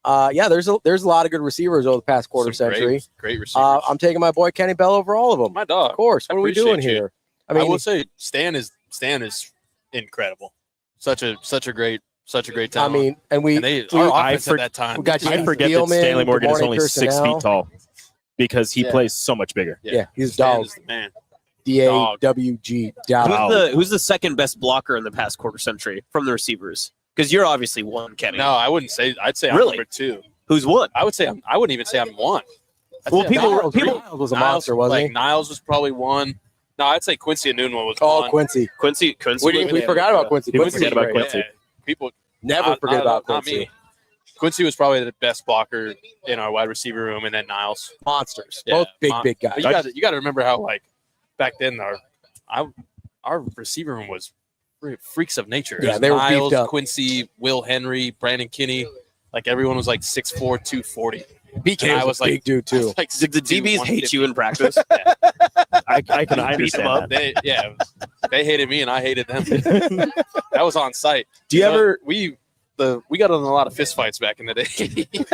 There's a lot of good receivers over the past quarter century. Great receivers. I'm taking my boy Kenny Bell over all of them. My dog. Of course. What are we doing here? I will say Stan is incredible. Such a great talent. I mean, our offense at that time. I forget that Stanley Morgan is only 6 feet tall because he plays so much bigger. Yeah, he's a dog. Man. DAWG. Who's the second best blocker in the past quarter century from the receivers? Because you're obviously one, Kenny. No, I wouldn't say. I'd say I'm number 2. Who's one? I wouldn't even say I'm 1. People was a monster, wasn't he? Niles was probably 1. No, I'd say Quincy Anunua was 1. Oh, Quincy. We forgot about Quincy. People forget about Quincy. People never forget about Quincy. Not me. Quincy was probably the best blocker in our wide receiver room, and then Niles. Monsters. Yeah, Both big guys. But you got to remember how, like, back then our receiver room was freaks of nature. Yeah, they were Niles, beefed up. Quincy, Will Henry, Brandon Kinney. Like, everyone was like 6'4", 240. BK was a big dude, too. Like the DBs hate you in practice. I can understand that. They hated me and I hated them. That was on site. Do you ever? We got in a lot of fist fights back in the day.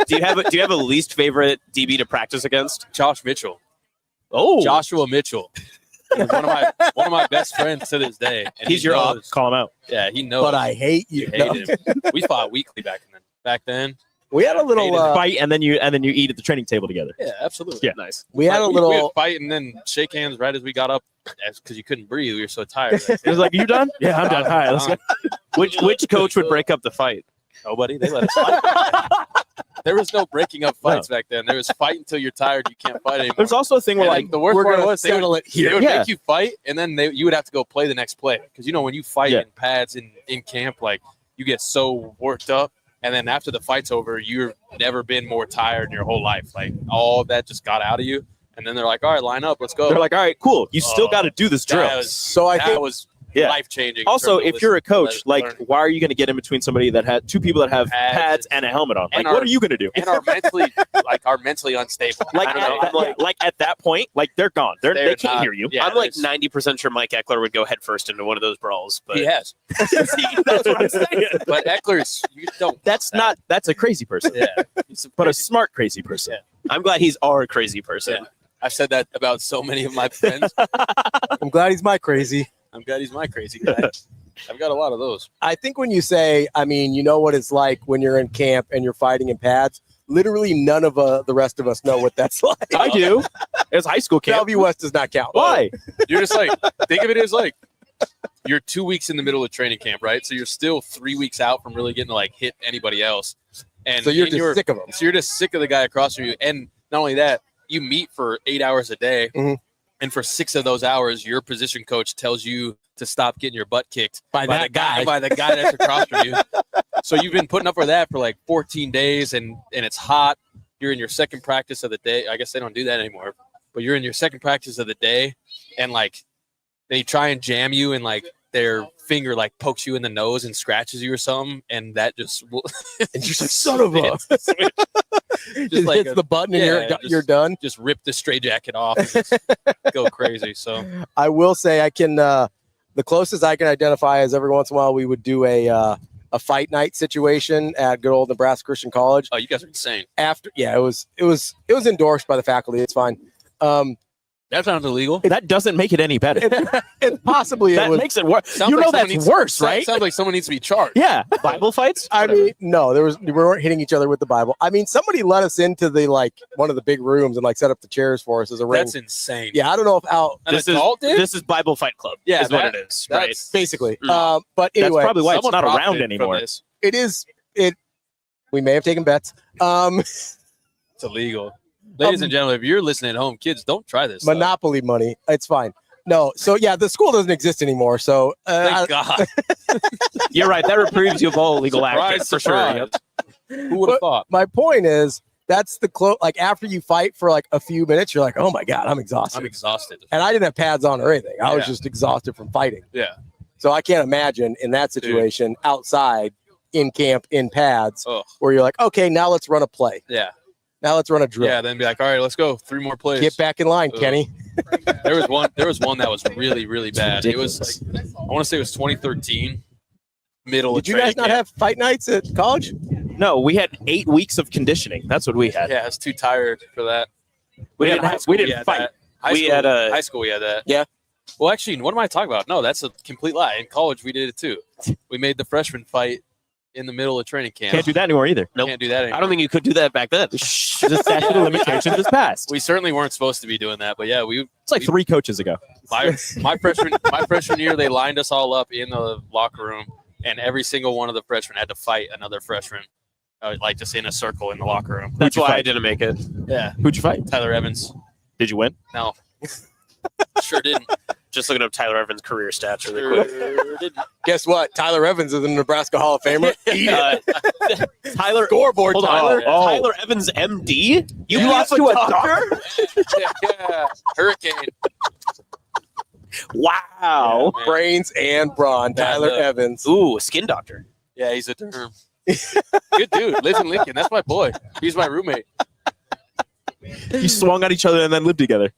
Do you have a least favorite DB to practice against? Josh Mitchell. Oh, Joshua Mitchell. He's one of my best friends to this day. And he's your op. Call him out. Yeah, he knows. But I hate you. Hate him. We fought weekly back then. We had a little fight, and then you eat at the training table together. Yeah, absolutely. Yeah, nice. We had a little we would fight and then shake hands right as we got up, because you couldn't breathe. We were so tired. It was like, "You done?" Yeah, I'm done. All right, let's go. Which coach would break up the fight? Nobody. They let us fight. There was no breaking up fights back then. There was fight until you're tired. You can't fight anymore. There's also a thing where, And like, the worst part was they would here. make you fight, and then you would have to go play the next play, because when you fight in pads in camp, like, you get so worked up. And then after the fight's over, you've never been more tired in your whole life. Like, all of that just got out of you. And then they're like, all right, line up, let's go. They're like, all right, cool. You still got to do this drill. That was life-changing. Also, if you're a coach, like, why are you going to get in between somebody that had two people that have pads and a helmet on? Like, what are you going to do? And are mentally unstable. Like at that point, like, they're gone. They can't hear you. Yeah, I'm like 90% sure Mike Eckler would go headfirst into one of those brawls. But he has. That's what I'm saying. But Eckler's, you don't. That's a crazy person. Yeah. But a smart crazy person. Yeah. I'm glad he's our crazy person. Yeah. I've said that about so many of my friends. I'm glad he's my crazy. I'm glad he's my crazy guy. I've got a lot of those. I think when you say, you know what it's like when you're in camp and you're fighting in pads, literally none of the rest of us know what that's like. I do. It's high school camp. Bellevue West does not count. Why? You're just like, think of it as like, you're 2 weeks in the middle of training camp, right? So you're still 3 weeks out from really getting to, like, hit anybody else. And so you're just sick of them. So you're just sick of the guy across from you. And not only that, you meet for 8 hours a day. Mm-hmm. And for 6 of those hours, your position coach tells you to stop getting your butt kicked by the guy that's across from you. So you've been putting up with that for like 14 days, and it's hot. You're in your second practice of the day. I guess they don't do that anymore. But you're in your second practice of the day, and, like, they try and jam you, and, like, their finger, like, pokes you in the nose and scratches you or something, and that just and you're just like, son of a just like hits the button and you're done. Just rip the straight jacket off and just go crazy. So I will say I can the closest I can identify is every once in a while we would do a fight night situation at good old Nebraska Christian College. Oh, you guys are insane. It was endorsed by the faculty. It's fine. That sounds illegal. That doesn't make it any better. It possibly that makes it worse. You know that's worse, right? Sounds like someone needs to be charged. Yeah, Bible fights. No, we weren't hitting each other with the Bible. Somebody let us into the one of the big rooms and set up the chairs for us as a ring. That's insane. Yeah, I don't know if this is Bible Fight Club. Yeah, is what it is. Right, basically. But anyway, that's probably why it's not around anymore. It is. We may have taken bets. It's illegal. Ladies and gentlemen, if you're listening at home, kids, don't try this. Monopoly money. It's fine. No. So, yeah, the school doesn't exist anymore. So, thank God. You're right. That reproves you of all illegal actions for sure. Who would have thought? My point is, that's the after you fight for a few minutes, you're like, oh my God, I'm exhausted. And I didn't have pads on or anything. I was just exhausted from fighting. Yeah. So I can't imagine in that situation outside in camp in pads where you're like, okay, now let's run a play. Yeah. Now let's run a drill. Yeah, then be like, all right, let's go. 3 more plays. Get back in line, Kenny. There was one that was really, really bad. It was I want to say it was 2013, middle. Did you guys not have fight nights at college? No, we had 8 weeks of conditioning. That's what we had. Yeah, I was too tired for that. We didn't fight. High school we had that. Yeah. Well, actually, what am I talking about? No, that's a complete lie. In college, we did it too. We made the freshmen fight in the middle of training camp. Can't do that anymore either. Nope. Can't do that anymore. I don't think you could do that back then. The statute of limitations is passed. We certainly weren't supposed to be doing that, but yeah, it's like 3 coaches ago. My freshman year, they lined us all up in the locker room, and every single one of the freshmen had to fight another freshman, just in a circle in the locker room. That's why I didn't make it. Yeah. Who'd you fight? Tyler Evans. Did you win? No. Sure didn't. just looking up Tyler Evans' career stats really quick. Guess what? Tyler Evans is a Nebraska Hall of Famer. Tyler scoreboard. Tyler Evans, MD. You lost to a doctor? Yeah. Hurricane. Wow. Yeah, brains and brawn. Tyler Evans. Ooh, a skin doctor. Yeah, he's a term. Good dude. Lives in Lincoln. That's my boy. He's my roommate. You swung on each other and then lived together.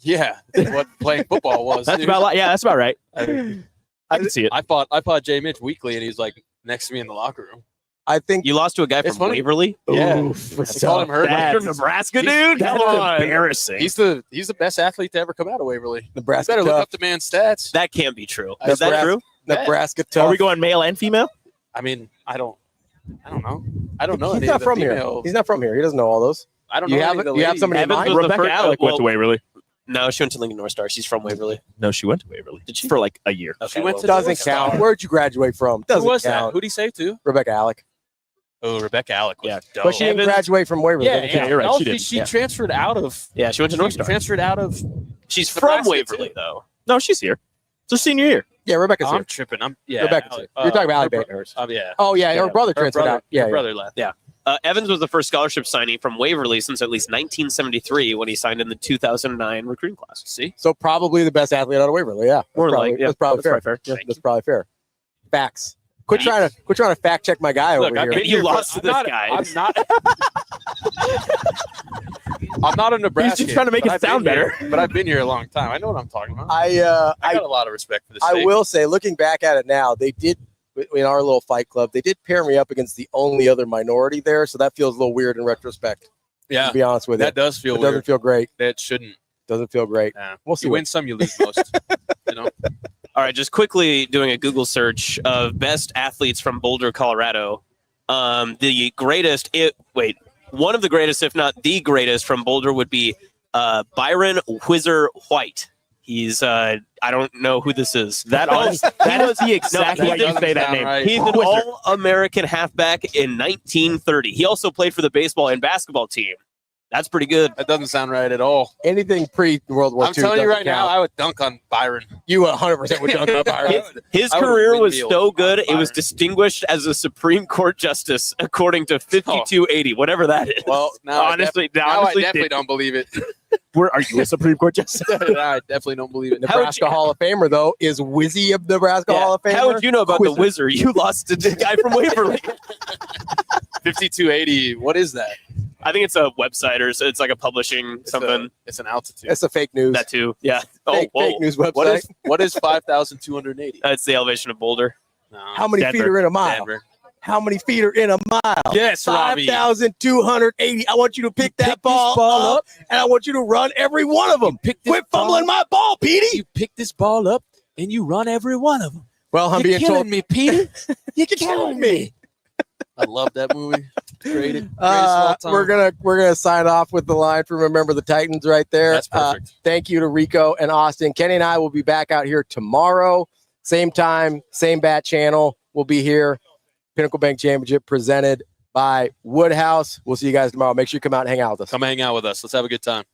Yeah, what playing football was. That's dude. that's about right. I can see it. I fought Jay Mitch weekly, and he's like next to me in the locker room. I think you lost to a guy from Waverly. Yeah, Oof, I called him Hurrdat. You're Nebraska, dude. That's Come on. embarrassing. He's the best athlete to ever come out of Waverly. Nebraska. Better look tough. up the man's stats. That can't be true. Is that true? Nebraska tough. Are we going male and female? I mean, I don't know. I don't know. He's not from here. He's not from here. He doesn't know all those. I don't know. You have somebody in Evans mind? was the Rebecca first- Alec went to Waverly. No, she went to Lincoln North Star. She's from Waverly. No, she went to Waverly. Did she? For like a year. Okay, She went to Doesn't North Star. count. Where'd you graduate from? Doesn't Who was count. that? Who'd he say to? Rebecca Alec. Oh, Rebecca Alec. Yeah, dope. But she didn't graduate from Waverly. Yeah, Doesn't count. you're right. No, She did. She transferred out of. Yeah, she went to North She Star. transferred out of. She's from Nebraska, Waverly, too. though. No, she's here. It's her senior year. Yeah, Rebecca's I'm here. tripping. Yeah. Rebecca's here. You're talking about Allie her Baker's. Yeah. Oh, yeah. Her brother transferred out. Yeah, her yeah. brother left. Yeah. Evans was the first scholarship signing from Waverly since at least 1973 when he signed in the 2009 recruiting class. See? So probably the best athlete out of Waverly. Yeah. More That's probably, like- yeah, that's probably that's fair. probably fair. Yeah, that's probably fair. Facts. Quit trying to fact check my guy Look, over I've here. been You here lost for- to this I'm guy. I'm not. I'm not a Nebraska. He's just trying to make but it I've been sound better. here- But I've been here a long time. I know what I'm talking about. I got a lot of respect for this. I will say, looking back at it now, they did in our little fight club. They did pair me up against the only other minority there, so that feels a little weird in retrospect. Yeah, To be honest with you, that does feel it weird. doesn't feel great. That shouldn't. Doesn't feel great. Yeah. We'll see. You win some, you lose most. You know. All right, just quickly doing a Google search of best athletes from Boulder, Colorado. The greatest, one of the greatest, if not the greatest from Boulder would be Byron Whizzer White. He's, I don't know who this is. That was the exact No, way you say that sound name. right. He's an All-American halfback in 1930. He also played for the baseball and basketball team. That's pretty good. That doesn't sound right at all. Anything pre-World War II. I'm telling you doesn't right now, count. I would dunk on Byron. You 100% would dunk on Byron. His I would career was windmill so good, on it was Byron. distinguished as a Supreme Court justice, according to 5280, whatever that is. Well, now Honestly, I definitely don't believe it. Are you a Supreme Court justice? I definitely don't believe it. Nebraska Hall of Famer, though, is Wizzy of Nebraska Hall of Famer. How would you know about the Wizard? You lost to the guy from Waverly. 5280. What is that? I think it's a website or it's like a publishing something. It's an altitude. That's a fake news. That too. Yeah. Fake news website. What is 5,280? That's the elevation of Boulder. No. How many feet are in a mile? Denver. How many feet are in a mile? Yes, Ravi. 5,280. I want you to pick that ball up, and I want you to run every one of them. Quit fumbling my ball, Petey. You pick this ball up and you run every one of them. Well, I'm You're being told. killing me, Petey. You're killing me. I love that movie. Greatest of all time. We're gonna sign off with the line from Remember the Titans right there. That's perfect. Thank you to Rico and Austin. Kenny and I will be back out here tomorrow, same time, same bat channel. We'll be here. Pinnacle Bank Championship presented by Woodhouse. We'll see you guys tomorrow. Make sure you come out and hang out with us. Come hang out with us. Let's have a good time.